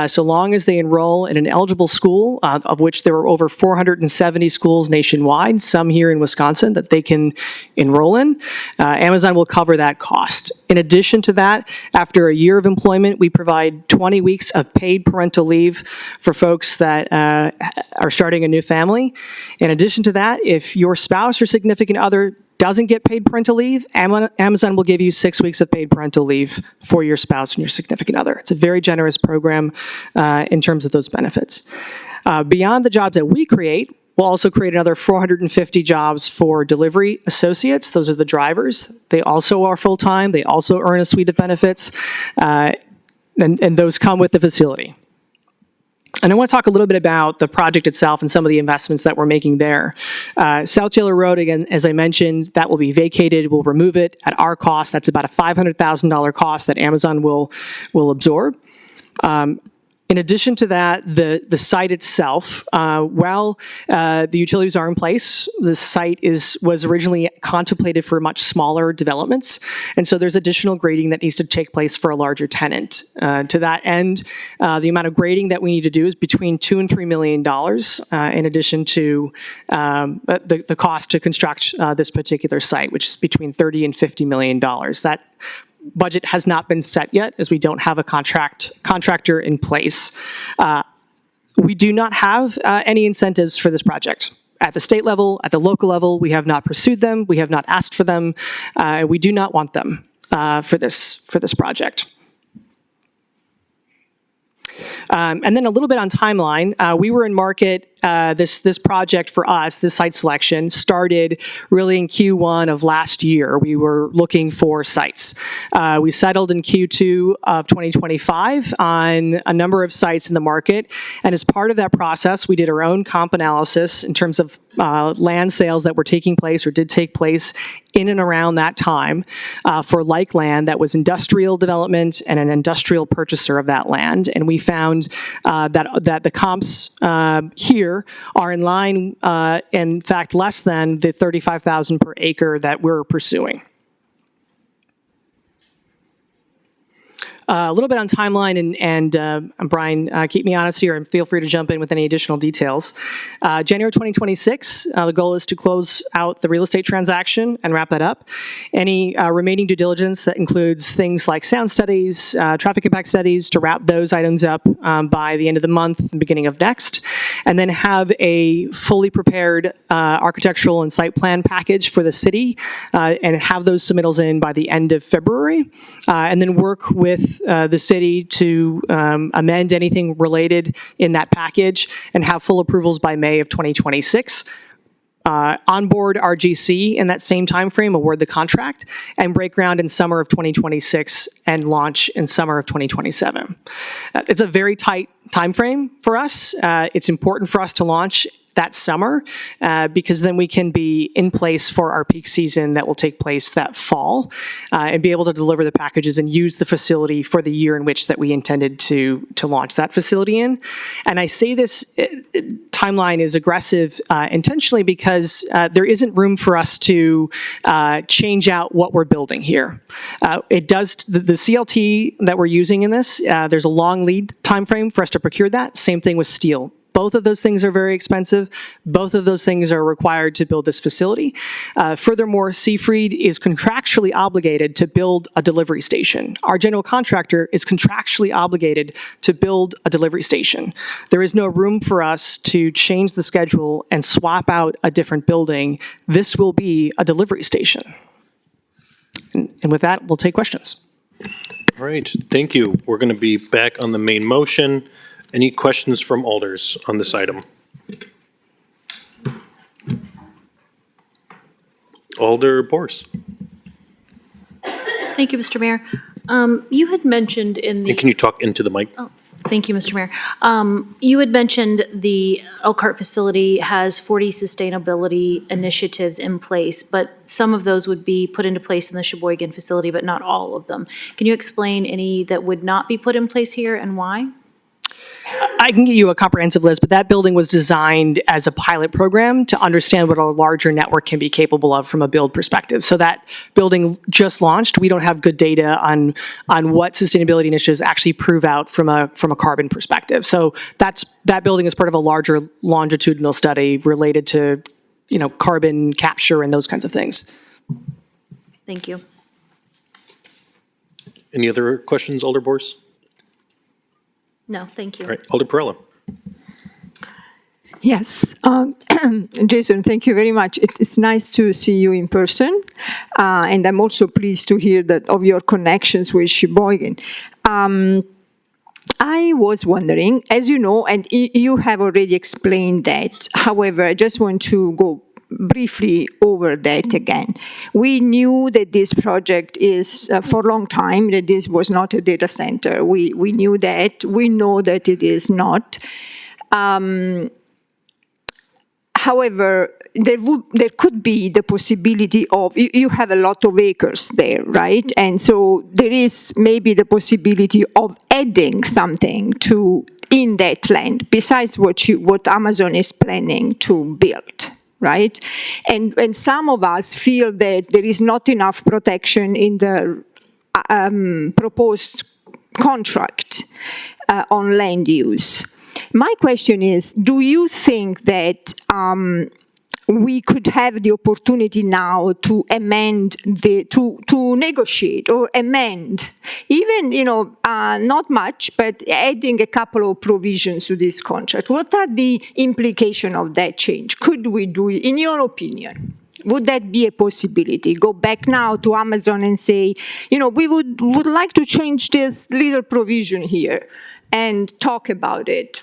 so long as they enroll in an eligible school, of which there are over 470 schools nationwide, some here in Wisconsin, that they can enroll in. Amazon will cover that cost. In addition to that, after a year of employment, we provide 20 weeks of paid parental leave for folks that are starting a new family. In addition to that, if your spouse or significant other doesn't get paid parental leave, Amazon will give you 6 weeks of paid parental leave for your spouse and your significant other. It's a very generous program in terms of those benefits. Beyond the jobs that we create, we'll also create another 450 jobs for delivery associates. Those are the drivers. They also are full-time. They also earn a suite of benefits, and those come with the facility. And I want to talk a little bit about the project itself and some of the investments that we're making there. South Taylor Road, again, as I mentioned, that will be vacated. We'll remove it at our cost. That's about a $500,000 cost that Amazon will absorb. In addition to that, the site itself, while the utilities are in place, the site was originally contemplated for much smaller developments, and so there's additional grading that needs to take place for a larger tenant. To that end, the amount of grading that we need to do is between $2 and $3 million, in addition to the cost to construct this particular site, which is between $30 and $50 million. That budget has not been set yet, as we don't have a contractor in place. We do not have any incentives for this project. At the state level, at the local level, we have not pursued them. We have not asked for them. We do not want them for this project. And then a little bit on timeline. We were in market this project for us, this site selection, started really in Q1 of last year. We were looking for sites. We settled in Q2 of 2025 on a number of sites in the market, and as part of that process, we did our own comp analysis in terms of land sales that were taking place or did take place in and around that time for like land that was industrial development and an industrial purchaser of that land. And we found that the comps here are in line, in fact, less than the $35,000 per acre that we're pursuing. A little bit on timeline, and Brian, keep me honest here and feel free to jump in with any additional details. January 2026, the goal is to close out the real estate transaction and wrap that up. Any remaining due diligence that includes things like sound studies, traffic impact studies, to wrap those items up by the end of the month and beginning of next, and then have a fully prepared architectural and site plan package for the city, and have those submittals in by the end of February, and then work with the city to amend anything related in that package and have full approvals by May of 2026. Onboard RGC in that same timeframe, award the contract, and break ground in summer of 2026 and launch in summer of 2027. It's a very tight timeframe for us. It's important for us to launch that summer because then we can be in place for our peak season that will take place that fall and be able to deliver the packages and use the facility for the year in which that we intended to launch that facility in. And I say this timeline is aggressive intentionally because there isn't room for us to change out what we're building here. It does, the CLT that we're using in this, there's a long lead time frame for us to procure that. Same thing with steel. Both of those things are very expensive. Both of those things are required to build this facility. Furthermore, Seafried is contractually obligated to build a delivery station. Our general contractor is contractually obligated to build a delivery station. There is no room for us to change the schedule and swap out a different building. This will be a delivery station. And with that, we'll take questions. All right, thank you. We're going to be back on the main motion. Any questions from alders on this item? Alder Bors. Thank you, Mr. Mayor. You had mentioned in the... And can you talk into the mic? Oh, thank you, Mr. Mayor. You had mentioned the Elkhart facility has 40 sustainability initiatives in place, but some of those would be put into place in the Sheboygan facility, but not all of them. Can you explain any that would not be put in place here and why? I can give you a comprehensive list, but that building was designed as a pilot program to understand what a larger network can be capable of from a build perspective. So that building just launched. We don't have good data on what sustainability initiatives actually prove out from a carbon perspective. So that building is part of a larger longitudinal study related to, carbon capture and those kinds of things. Thank you. Any other questions, Alder Bors? No, thank you. All right, Alder Perella. Yes, Jason, thank you very much. It's nice to see you in person, and I'm also pleased to hear that of your connections with Sheboygan. I was wondering, as you know, and you have already explained that, however, I just want to go briefly over that again. We knew that this project is, for a long time, that this was not a data center. We knew that. We know that it is not. However, there could be the possibility of, you have a lot of acres there, right? And so there is maybe the possibility of adding something in that land, besides what Amazon is planning to build. Right? And some of us feel that there is not enough protection in the proposed contract on land use. My question is, do you think that we could have the opportunity now to amend to negotiate or amend, even, not much, but adding a couple of provisions to this contract? What are the implications of that change? Could we do it, in your opinion? Would that be a possibility? Go back now to Amazon and say, we would like to change this little provision here and talk about it.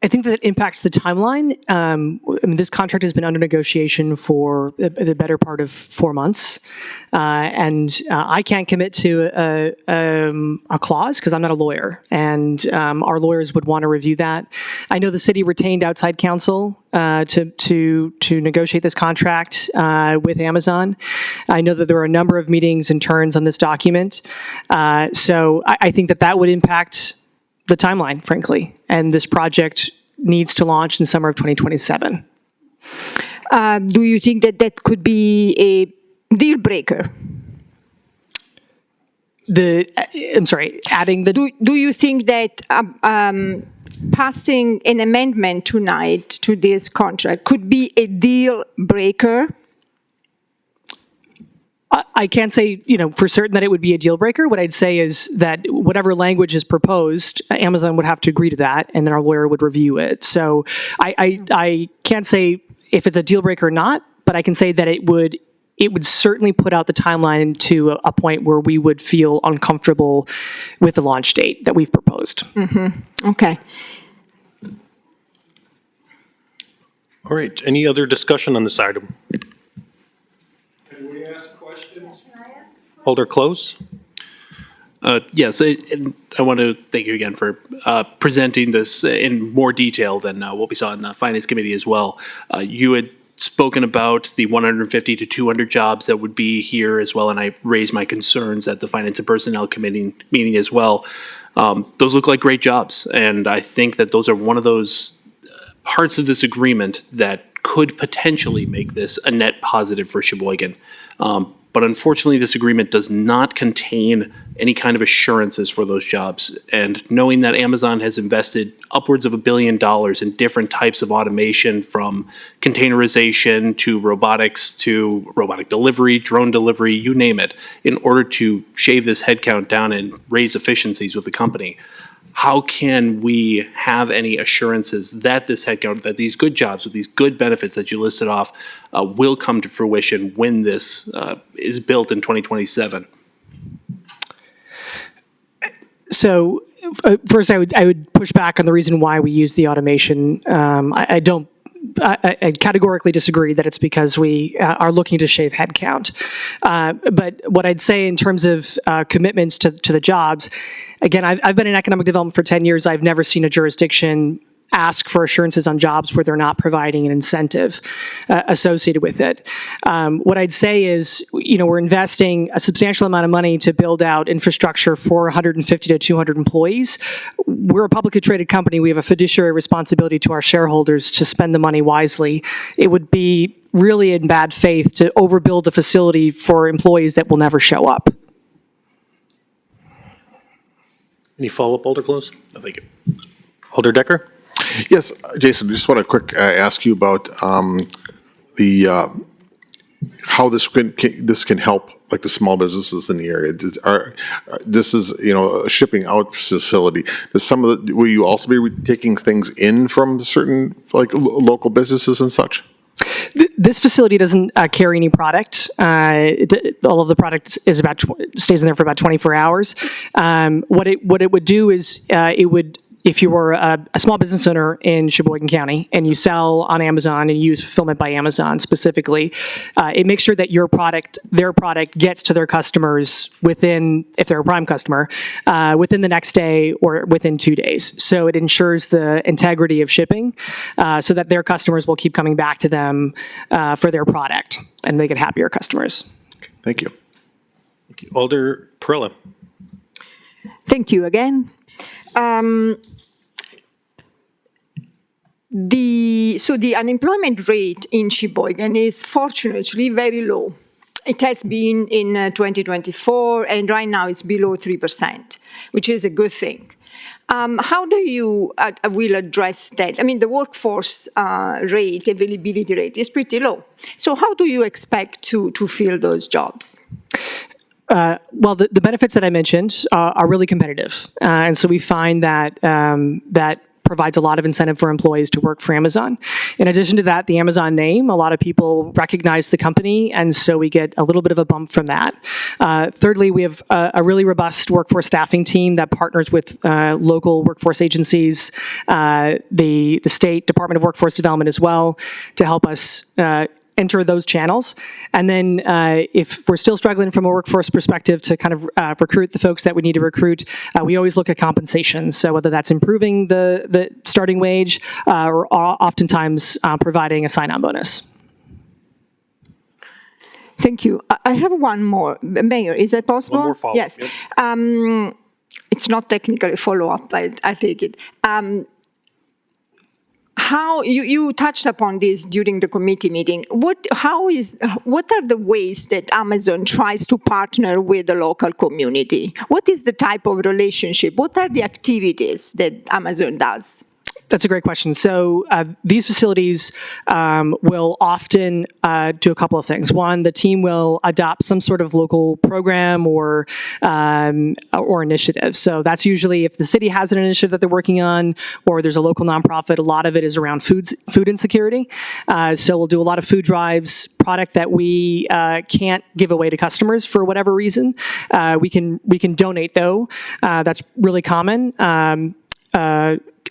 I think that it impacts the timeline. I mean, this contract has been under negotiation for the better part of 4 months. And I can't commit to a clause because I'm not a lawyer. And our lawyers would want to review that. I know the city retained outside counsel to negotiate this contract with Amazon. I know that there are a number of meetings and turns on this document. So I think that would impact the timeline, frankly, and this project needs to launch in summer of 2027. Do you think that could be a deal breaker? I'm sorry, adding the... Do you think that passing an amendment tonight to this contract could be a deal breaker? I can't say, for certain that it would be a deal breaker. What I'd say is that whatever language is proposed, Amazon would have to agree to that, and then our lawyer would review it. So I can't say if it's a deal breaker or not, but I can say that it would certainly put out the timeline to a point where we would feel uncomfortable with the launch date that we've proposed. Mm-hmm. Okay. All right, any other discussion on this item? Can we ask questions? Alder Close? Yes, and I want to thank you again for presenting this in more detail than what we saw in the Finance Committee as well. You had spoken about the 150 to 200 jobs that would be here as well, and I raised my concerns at the Finance and Personnel Committee meeting as well. Those look like great jobs, and I think that those are one of those parts of this agreement that could potentially make this a net positive for Sheboygan. But unfortunately, this agreement does not contain any kind of assurances for those jobs. And knowing that Amazon has invested upwards of $1 billion in different types of automation, from containerization to robotics to robotic delivery, drone delivery, you name it, in order to shave this headcount down and raise efficiencies with the company, how can we have any assurances that this headcount, that these good jobs with these good benefits that you listed off will come to fruition when this is built in 2027? So first, I would push back on the reason why we use the automation. I categorically disagree that it's because we are looking to shave headcount. But what I'd say in terms of commitments to the jobs, again, I've been in economic development for 10 years. I've never seen a jurisdiction ask for assurances on jobs where they're not providing an incentive associated with it. What I'd say is, we're investing a substantial amount of money to build out infrastructure for 150 to 200 employees. We're a publicly traded company. We have a fiduciary responsibility to our shareholders to spend the money wisely. It would be really in bad faith to overbuild the facility for employees that will never show up. Any follow-up, Alder Close? No, thank you. Alder Decker? Yes, Jason, just want to quick ask you about how this can help, like, the small businesses in the area. This is a shipping out facility. Will you also be taking things in from certain local businesses and such? This facility doesn't carry any product. All of the product stays in there for about 24 hours. What it would do is if you were a small business owner in Sheboygan County and you sell on Amazon and you use Fulfillment by Amazon specifically, it makes sure that their product gets to their customers within, if they're a Prime customer, within the next day or within 2 days. So it ensures the integrity of shipping so that their customers will keep coming back to them for their product and they get happier customers. Okay, thank you. Thank you. Alder Perrella. Thank you again. The unemployment rate in Sheboygan is fortunately very low. It has been in 2024, and right now it's below 3%, which is a good thing. How do you will address that? I mean, the workforce availability rate is pretty low. So how do you expect to fill those jobs? Well, the benefits that I mentioned are really competitive. And so we find that provides a lot of incentive for employees to work for Amazon. In addition to that, the Amazon name, a lot of people recognize the company, and so we get a little bit of a bump from that. Thirdly, we have a really robust workforce staffing team that partners with local workforce agencies, the State Department of Workforce Development as well, to help us enter those channels. And then if we're still struggling from a workforce perspective to kind of recruit the folks that we need to recruit, we always look at compensation. So whether that's improving the starting wage or oftentimes providing a sign-on bonus. Thank you. I have one more. Mayor, is that possible? One more follow-up. Yes. Yep. It's not technically follow-up, but I take it. How you touched upon this during the committee meeting. What are the ways that Amazon tries to partner with the local community? What is the type of relationship? What are the activities that Amazon does? That's a great question. So these facilities will often do a couple of things. One, the team will adopt some sort of local program or initiative. So that's usually if the city has an initiative that they're working on, or there's a local nonprofit. A lot of it is around food insecurity. So we'll do a lot of food drives, product that we can't give away to customers for whatever reason. We can donate though. That's really common.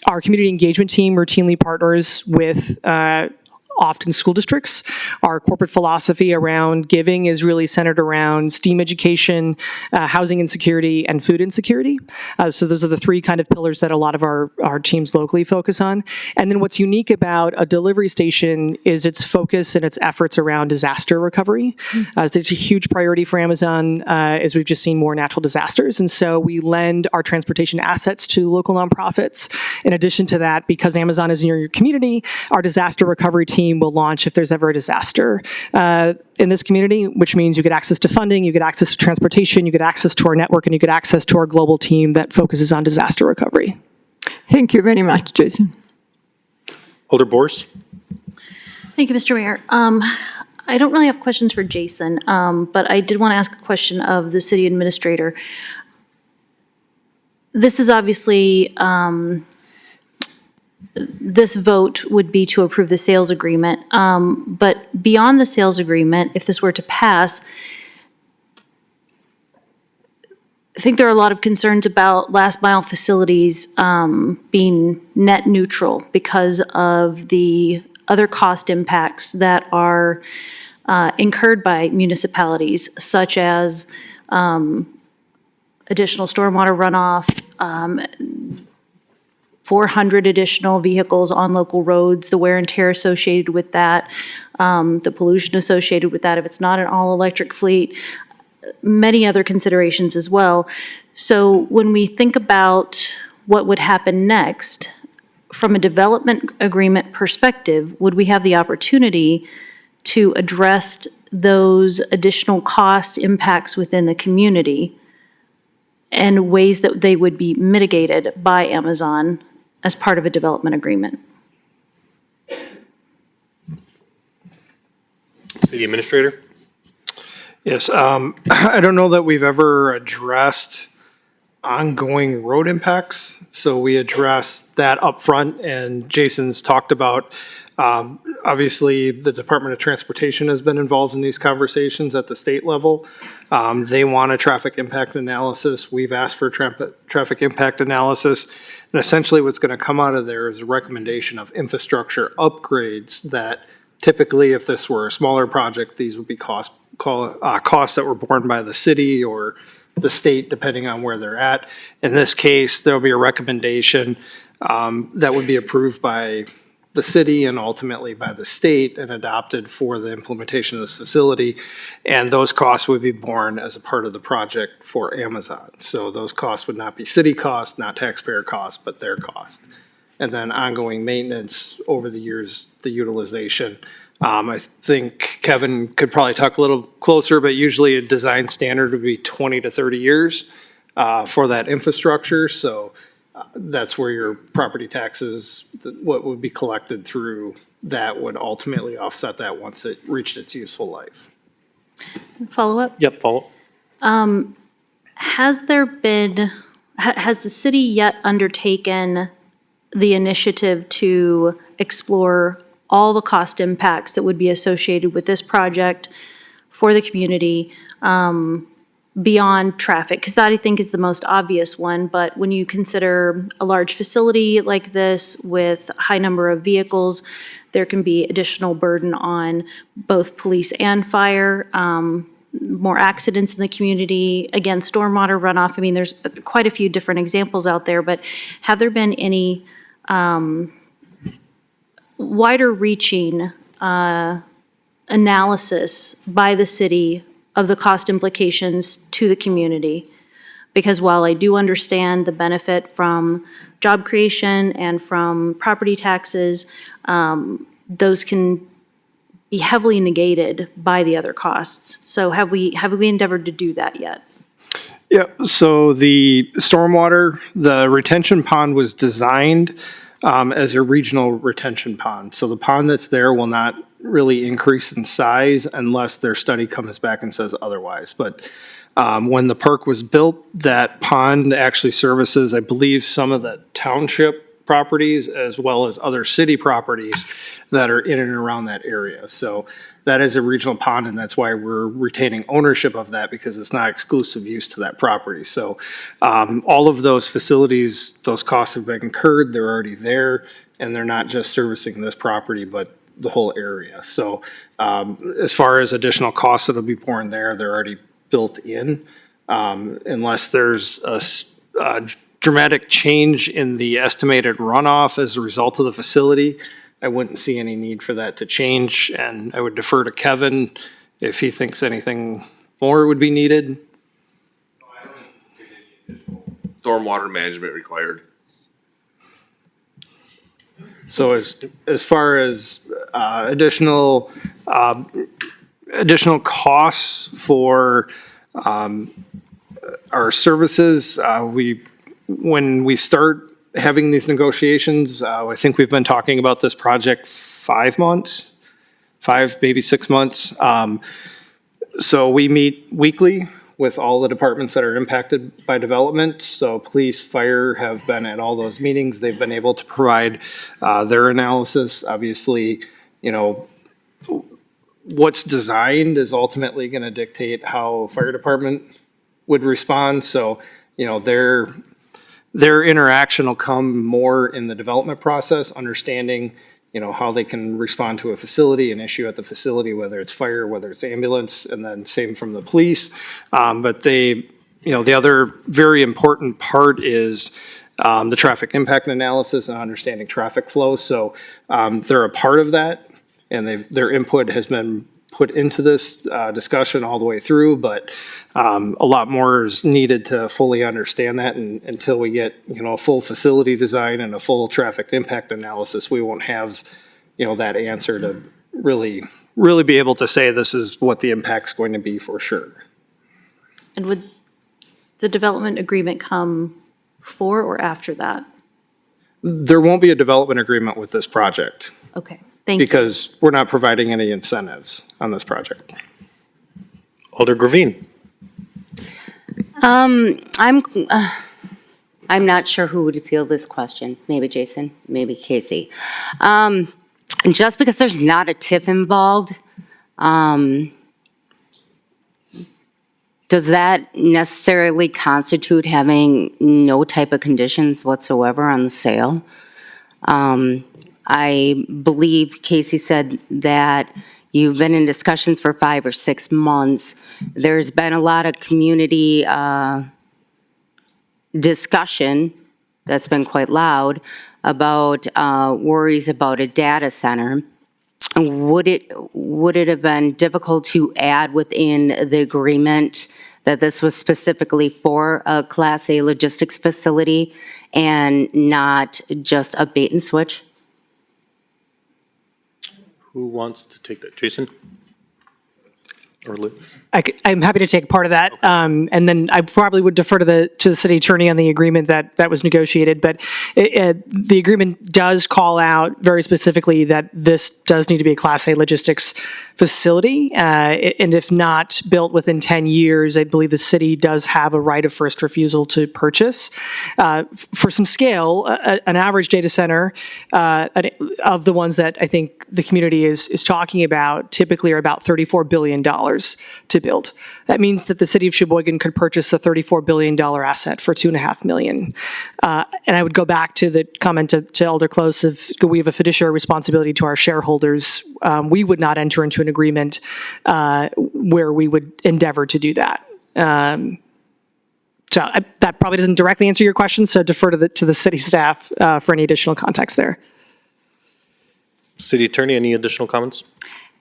Our community engagement team routinely partners with often school districts. Our corporate philosophy around giving is really centered around STEAM education, housing insecurity, and food insecurity. So those are the three kind of pillars that a lot of our teams locally focus on. And then what's unique about a delivery station is its focus and its efforts around disaster recovery. It's a huge priority for Amazon as we've just seen more natural disasters. And so we lend our transportation assets to local nonprofits. In addition to that, because Amazon is in your community, our disaster recovery team will launch if there's ever a disaster in this community, which means you get access to funding, you get access to transportation, you get access to our network, and you get access to our global team that focuses on disaster recovery. Thank you very much, Jason. Alder Bors? Thank you, Mr. Mayor. I don't really have questions for Jason, but I did want to ask a question of the city administrator. This is obviously this vote would be to approve the sales agreement. But beyond the sales agreement, if this were to pass, I think there are a lot of concerns about last mile facilities being net neutral because of the other cost impacts that are incurred by municipalities, such as additional stormwater runoff, 400 additional vehicles on local roads, the wear and tear associated with that, the pollution associated with that if it's not an all-electric fleet, many other considerations as well. So when we think about what would happen next, from a development agreement perspective, would we have the opportunity to address those additional cost impacts within the community and ways that they would be mitigated by Amazon as part of a development agreement? City Administrator? Yes, I don't know that we've ever addressed ongoing road impacts. So we address that up front, and Jason's talked about, obviously, the Department of Transportation has been involved in these conversations at the state level. They want a traffic impact analysis. We've asked for traffic impact analysis. And essentially what's going to come out of there is a recommendation of infrastructure upgrades that typically, if this were a smaller project, these would be costs that were borne by the city or the state, depending on where they're at. In this case, there'll be a recommendation that would be approved by the city and ultimately by the state and adopted for the implementation of this facility. And those costs would be borne as a part of the project for Amazon. So those costs would not be city costs, not taxpayer costs, but their cost. And then ongoing maintenance over the years, the utilization. I think Kevin could probably talk a little closer, but usually a design standard would be 20 to 30 years for that infrastructure. So that's where your property taxes, what would be collected through that would ultimately offset that once it reached its useful life. Follow up? Yep, follow up. Has the city yet undertaken the initiative to explore all the cost impacts that would be associated with this project for the community, beyond traffic, because that I think is the most obvious one. But when you consider a large facility like this with a high number of vehicles, there can be additional burden on both police and fire, more accidents in the community, again, stormwater runoff. I mean, there's quite a few different examples out there, but have there been any wider reaching analysis by the city of the cost implications to the community? Because while I do understand the benefit from job creation and from property taxes, those can be heavily negated by the other costs. So have we endeavored to do that yet? Yeah, so the stormwater, the retention pond was designed as a regional retention pond. So the pond that's there will not really increase in size unless their study comes back and says otherwise. But when the park was built, that pond actually services, I believe, some of the township properties as well as other city properties that are in and around that area. So that is a regional pond, and that's why we're retaining ownership of that, because it's not exclusive use to that property. So all of those facilities, those costs have been incurred, they're already there, and they're not just servicing this property, but the whole area. So as far as additional costs that'll be borne there, they're already built in, unless there's a dramatic change in the estimated runoff as a result of the facility. I wouldn't see any need for that to change, and I would defer to Kevin if he thinks anything more would be needed. Stormwater management required. So as far as additional costs for our services, when we start having these negotiations, I think we've been talking about this project 5 months, maybe 6 months. So we meet weekly with all the departments that are impacted by development. So police, fire have been at all those meetings. They've been able to provide their analysis. Obviously, you know, what's designed is ultimately going to dictate how fire department would respond. So, you know, their interaction will come more in the development process, understanding, you know, how they can respond to a facility, an issue at the facility, whether it's fire, whether it's ambulance, and then same from the police. But you know, the other very important part is the traffic impact analysis and understanding traffic flow. So they're a part of that, and their input has been put into this discussion all the way through, but a lot more is needed to fully understand that, and until we get, you know, a full facility design and a full traffic impact analysis, we won't have, you know, that answer to really be able to say this is what the impact's going to be for sure. And would the development agreement come before or after that? There won't be a development agreement with this project. Okay, thank you. Because we're not providing any incentives on this project. Alder Gravine. I'm not sure who would field this question. Maybe Jason, maybe Casey. Just because there's not a TIF involved, does that necessarily constitute having no type of conditions whatsoever on the sale? I believe Casey said that you've been in discussions for 5 or 6 months. There's been a lot of community discussion that's been quite loud about worries about a data center. Would it have been difficult to add within the agreement that this was specifically for a Class A logistics facility and not just a bait and switch? Who wants to take that? Jason? Or Liz? I'm happy to take part of that, and then I probably would defer to the city attorney on the agreement that was negotiated. But the agreement does call out very specifically that this does need to be a Class A logistics facility, and if not built within 10 years, I believe the city does have a right of first refusal to purchase. For some scale, an average data center of the ones that I think the community is talking about typically are about $34 billion to build. That means that the city of Sheboygan could purchase a $34 billion asset for $2.5 million. And I would go back to the comment to Elder Close of we have a fiduciary responsibility to our shareholders. We would not enter into an agreement where we would endeavor to do that. So that probably doesn't directly answer your question, so defer to the city staff for any additional context there. City Attorney, any additional comments?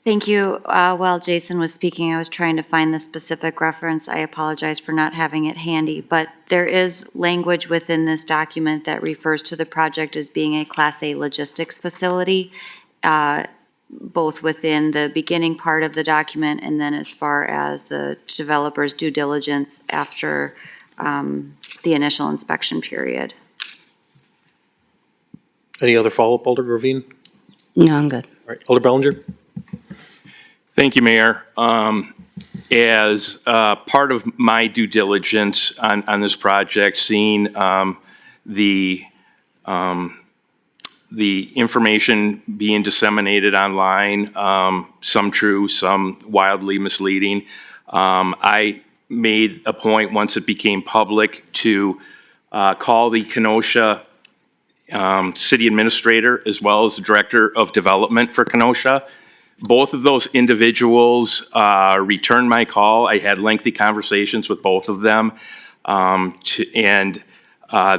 Thank you. While Jason was speaking, I was trying to find the specific reference. I apologize for not having it handy, but there is language within this document that refers to the project as being a Class A logistics facility, both within the beginning part of the document and then as far as the developer's due diligence after the initial inspection period. Any other follow-up, Alder Gravine? No, I'm good. All right, Alder Bellinger? Thank you, Mayor. As part of my due diligence on this project, seeing the information being disseminated online, some true, some wildly misleading, I made a point once it became public to call the Kenosha city administrator as well as the director of development for Kenosha. Both of those individuals returned my call. I had lengthy conversations with both of them, and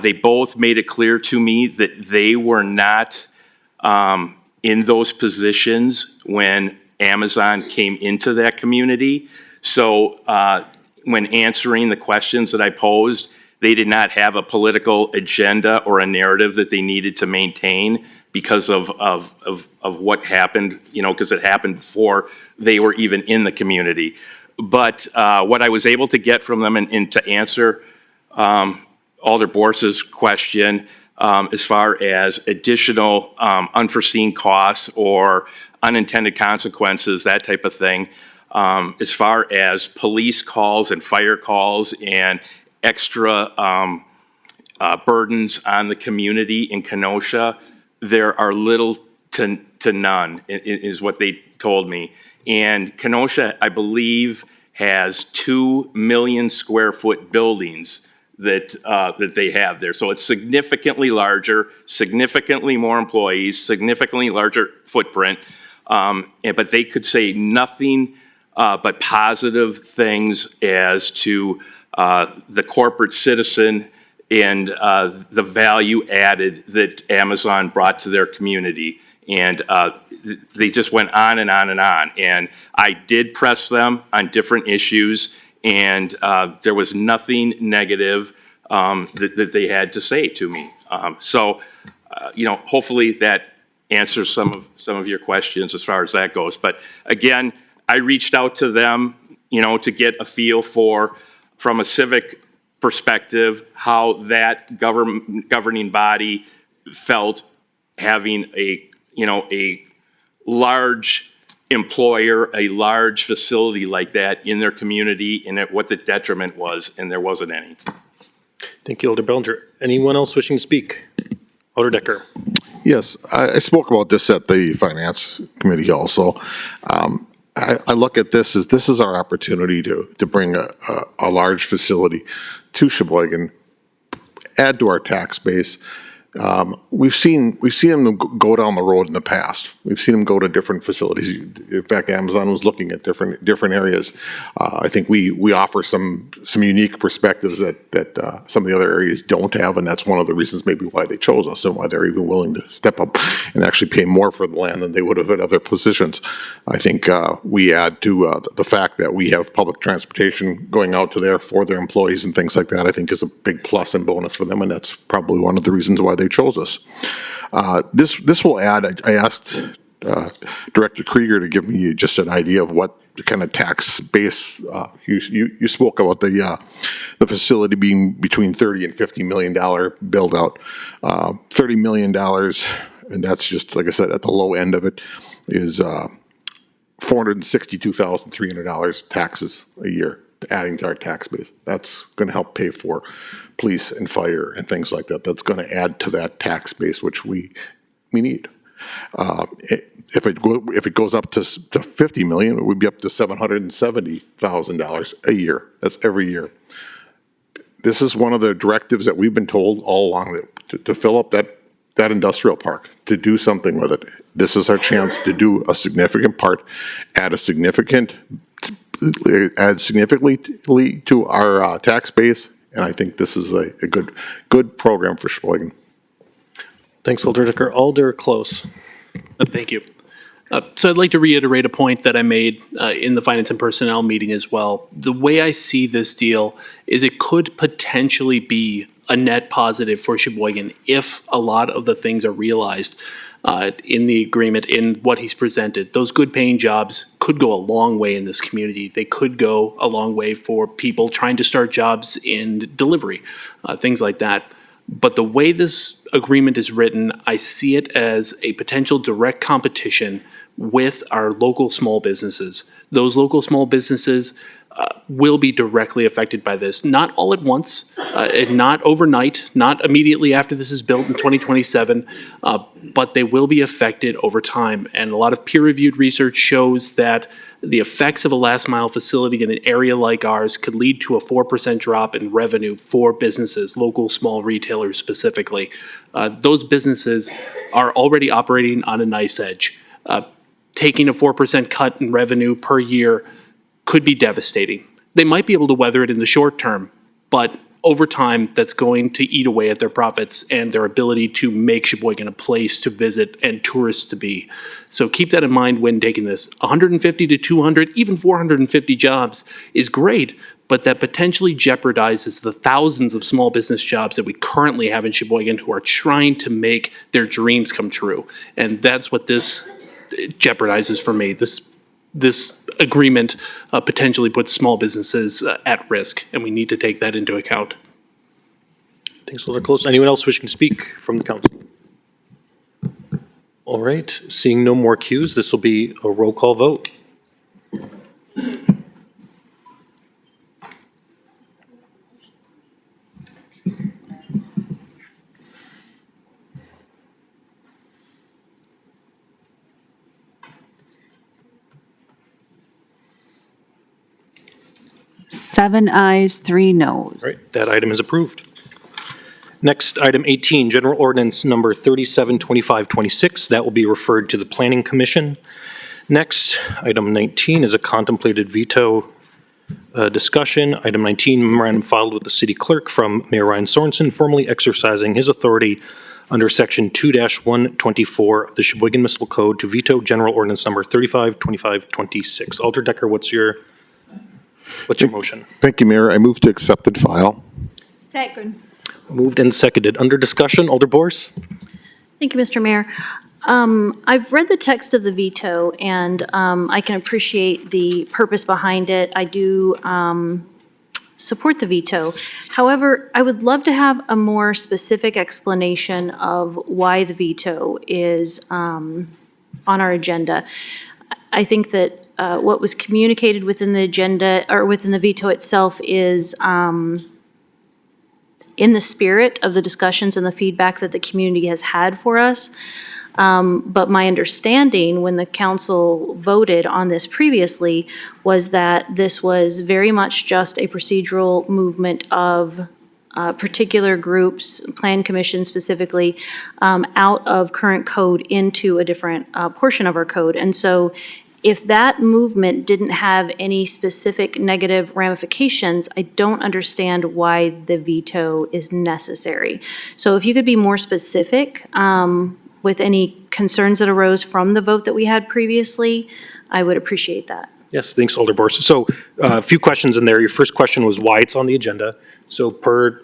they both made it clear to me that they were not in those positions when Amazon came into that community. So when answering the questions that I posed, they did not have a political agenda or a narrative that they needed to maintain because of what happened, you know, because it happened before they were even in the community. But what I was able to get from them and to answer Alder Bors's question as far as additional unforeseen costs or unintended consequences, that type of thing, as far as police calls and fire calls and extra burdens on the community in Kenosha, there are little to none, is what they told me. And Kenosha, I believe, has 2 million square foot buildings that they have there. So it's significantly larger, significantly more employees, significantly larger footprint. But they could say nothing but positive things as to the corporate citizen and the value added that Amazon brought to their community. And they just went on and on and on. And I did press them on different issues, and there was nothing negative that they had to say to me. So, you know, hopefully that answers some of your questions as far as that goes. But again, I reached out to them, you know, to get a feel for, from a civic perspective, how that governing body felt having a large employer, a large facility like that in their community, and what the detriment was, and there wasn't any. Thank you, Alder Bellinger. Anyone else wishing to speak? Alder Decker. Yes, I spoke about this at the Finance Committee also. I look at this as this is our opportunity to bring a large facility to Sheboygan, add to our tax base. We've seen them go down the road in the past. We've seen them go to different facilities. In fact, Amazon was looking at different areas. I think we offer some unique perspectives that some of the other areas don't have, and that's one of the reasons maybe why they chose us and why they're even willing to step up and actually pay more for the land than they would have at other positions. I think we add to the fact that we have public transportation going out to there for their employees and things like that. I think is a big plus and bonus for them, and that's probably one of the reasons why they chose us. This will add, I asked Director Krieger to give me just an idea of what kind of tax base. You spoke about the facility being between $30 and $50 million build out. $30 million, and that's just, like I said, at the low end of it, is $462,300 taxes a year, adding to our tax base. That's going to help pay for police and fire and things like that. That's going to add to that tax base, which we need. If it goes up to 50 million, it would be up to $770,000 a year. That's every year. This is one of the directives that we've been told all along, to fill up that industrial park, to do something with it. This is our chance to do a significant part, add significantly to our tax base, and I think this is a good program for Sheboygan. Thanks, Alder Decker. Alder Close. Thank you. So I'd like to reiterate a point that I made in the Finance and Personnel meeting as well. The way I see this deal is it could potentially be a net positive for Sheboygan if a lot of the things are realized in the agreement, in what he's presented. Those good paying jobs could go a long way in this community. They could go a long way for people trying to start jobs in delivery, things like that. But the way this agreement is written, I see it as a potential direct competition with our local small businesses. Those local small businesses will be directly affected by this, not all at once, and not overnight, not immediately after this is built in 2027, but they will be affected over time. And a lot of peer-reviewed research shows that the effects of a last-mile facility in an area like ours could lead to a 4% drop in revenue for businesses, local small retailers specifically. Those businesses are already operating on a knife's edge. Taking a 4% cut in revenue per year could be devastating. They might be able to weather it in the short term, but over time, that's going to eat away at their profits and their ability to make Sheboygan a place to visit and tourists to be. So keep that in mind when taking this. 150 to 200, even 450 jobs is great, but that potentially jeopardizes the thousands of small business jobs that we currently have in Sheboygan who are trying to make their dreams come true. And that's what this jeopardizes for me. This agreement potentially puts small businesses at risk, and we need to take that into account. Thanks, Alder Close. Anyone else wishing to speak from the council? All right, seeing no more cues, this will be a roll call vote. 7 ayes, 3 noes. All right, that item is approved. Next, item 18, General Ordinance Number 372526. That will be referred to the Planning Commission. Next, item 19 is a contemplated veto discussion. Item 19, memorandum filed with the city clerk from Mayor Ryan Sorensen, formally exercising his authority under Section 2-124 of the Sheboygan Municipal Code to veto General Ordinance Number 352526. Alder Decker, what's your motion? Thank you, Mayor. I move to accept and file. Second. Moved and seconded. Under discussion, Alder Bors? Thank you, Mr. Mayor. I've read the text of the veto, and I can appreciate the purpose behind it. I do support the veto. However, I would love to have a more specific explanation of why the veto is on our agenda. I think that what was communicated within the agenda, or within the veto itself, is in the spirit of the discussions and the feedback that the community has had for us. But my understanding when the council voted on this previously was that this was very much just a procedural movement of particular groups, Plan Commission specifically, out of current code into a different portion of our code. And so if that movement didn't have any specific negative ramifications, I don't understand why the veto is necessary. So if you could be more specific with any concerns that arose from the vote that we had previously, I would appreciate that. Yes, thanks, Alder Bors. So a few questions in there. Your first question was why it's on the agenda. So per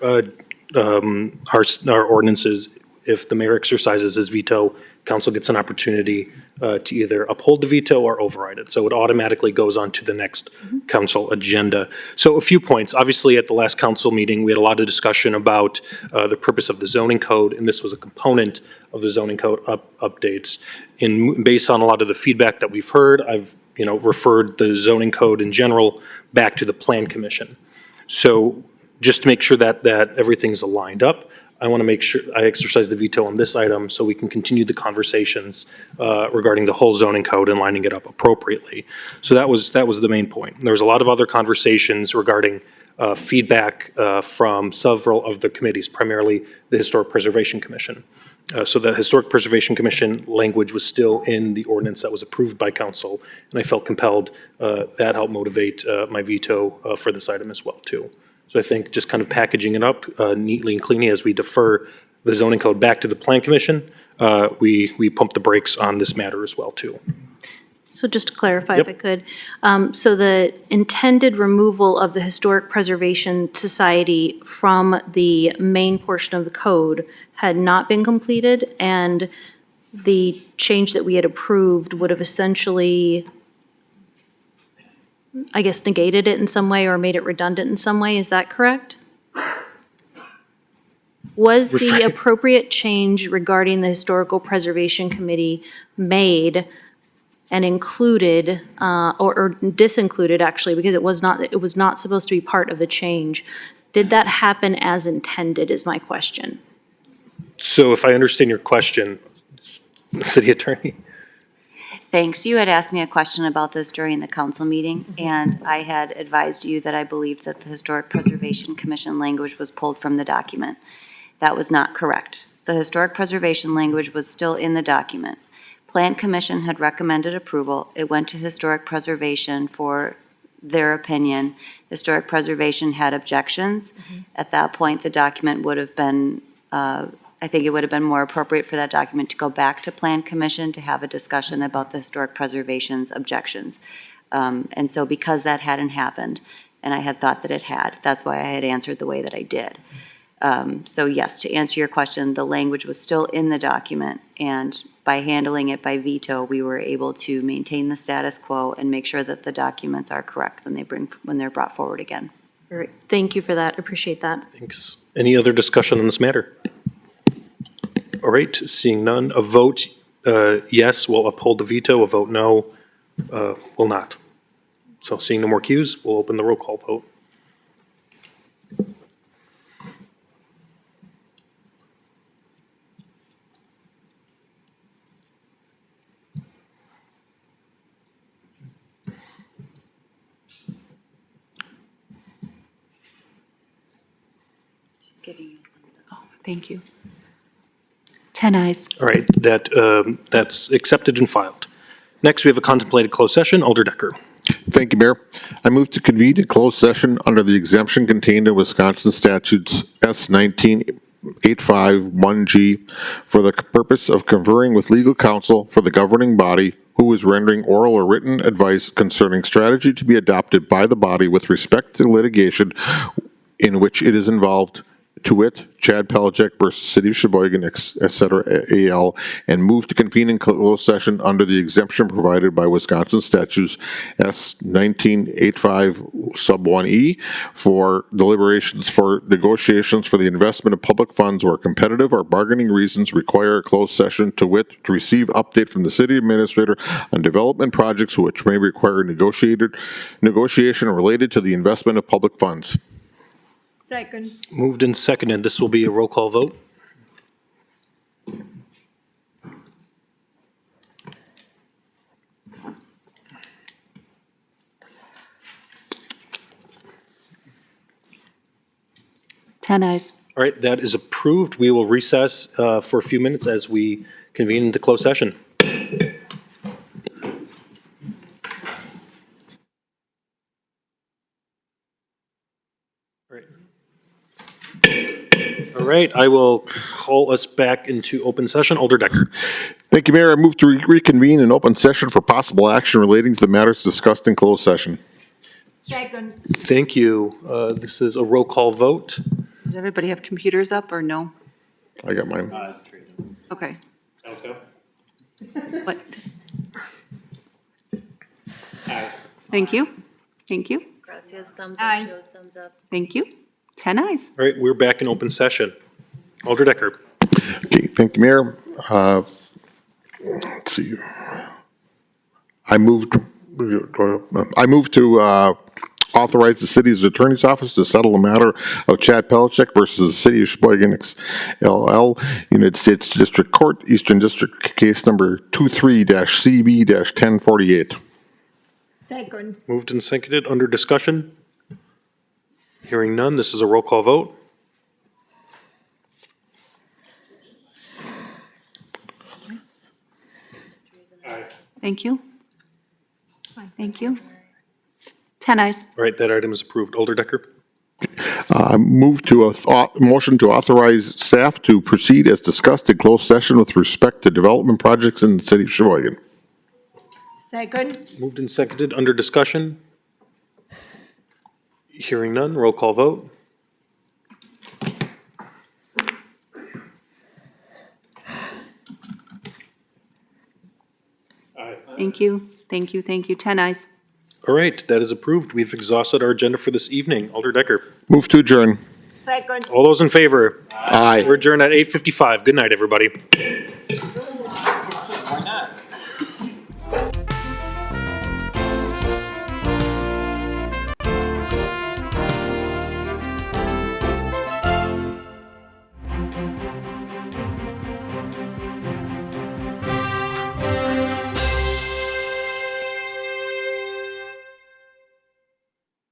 our ordinances, if the mayor exercises his veto, council gets an opportunity to either uphold the veto or override it. So it automatically goes on to the next council agenda. So a few points. Obviously, at the last council meeting, we had a lot of discussion about the purpose of the zoning code, and this was a component of the zoning code updates. And based on a lot of the feedback that we've heard, I've referred the zoning code in general back to the Plan Commission. So just to make sure that everything's aligned up, I want to make sure I exercise the veto on this item so we can continue the conversations regarding the whole zoning code and lining it up appropriately. So that was the main point. There was a lot of other conversations regarding feedback from several of the committees, primarily the Historic Preservation Commission. So the Historic Preservation Commission language was still in the ordinance that was approved by council, and I felt compelled that helped motivate my veto for this item as well too. So I think just kind of packaging it up neatly and cleanly as we defer the zoning code back to the Plan Commission, we pump the brakes on this matter as well too. So just to clarify, if I could, so the intended removal of the Historic Preservation Society from the main portion of the code had not been completed, and the change that we had approved would have essentially, I guess, negated it in some way or made it redundant in some way. Is that correct? Was the appropriate change regarding the Historical Preservation Committee made and included, or disincluded actually, because it was not supposed to be part of the change? Did that happen as intended is my question. So if I understand your question, City Attorney. Thanks. You had asked me a question about this during the council meeting, and I had advised you that I believed that the Historic Preservation Commission language was pulled from the document. That was not correct. The Historic Preservation language was still in the document. Plan Commission had recommended approval. It went to Historic Preservation for their opinion. Historic Preservation had objections. At that point, the document would have been, I think it would have been more appropriate for that document to go back to Plan Commission to have a discussion about the Historic Preservation's objections. And so because that hadn't happened, and I had thought that it had, that's why I had answered the way that I did. So yes, to answer your question, the language was still in the document, and by handling it by veto, we were able to maintain the status quo and make sure that the documents are correct when they're brought forward again. All right. Thank you for that. Appreciate that. Thanks. Any other discussion on this matter? All right, seeing none, a vote yes will uphold the veto, a vote no will not. So seeing no more cues, we'll open the roll call vote. She's giving you. Oh, thank you. 10 ayes. All right, that's accepted and filed. Next, we have a contemplated closed session. Alder Decker. Thank you, Mayor. I move to convene a closed session under the exemption contained in Wisconsin statutes S 1985-1G for the purpose of conferring with legal counsel for the governing body who is rendering oral or written advice concerning strategy to be adopted by the body with respect to litigation in which it is involved, to wit, Chad Pelagic versus City of Sheboygan, et cetera, AL, and move to convene in closed session under the exemption provided by Wisconsin statutes S 1985 sub 1E for deliberations for negotiations for the investment of public funds where competitive or bargaining reasons require a closed session, to wit, to receive update from the city administrator on development projects which may require negotiation related to the investment of public funds. Second. Moved and seconded. This will be a roll call vote. Ten ayes. All right, that is approved. We will recess for a few minutes as we convene into closed session. All right, I will call us back into open session. Alder Decker. Thank you, Mayor. I move to reconvene in open session for possible action relating to the matters discussed in closed session. Second. Thank you. This is a roll call vote. Does everybody have computers up or no? I got mine. Okay. What? Thank you. Thank you. Gracias, thumbs up, Joe's thumbs up. Thank you. 10 ayes. All right, we're back in open session. Alder Decker. Okay, thank you, Mayor. Let's see. I moved to authorize the city's attorney's office to settle the matter of Chad Pelichek versus the city of Sheboygan LL, United States District Court, Eastern District, case number 23-CB-1048. Second. Moved and seconded, under discussion? Hearing none, this is a roll call vote. Thank you. Thank you. 10 ayes. All right, that item is approved. Alder Decker. Move to motion to authorize staff to proceed as discussed in closed session with respect to development projects in the city of Sheboygan. Second. Moved and seconded, under discussion? Hearing none, roll call vote. Thank you. Thank you. Thank you. 10 ayes. All right, that is approved. We've exhausted our agenda for this evening. Alder Decker. Move to adjourn. Second. All those in favor? Aye. We're adjourned at 8:55. Good night, everybody.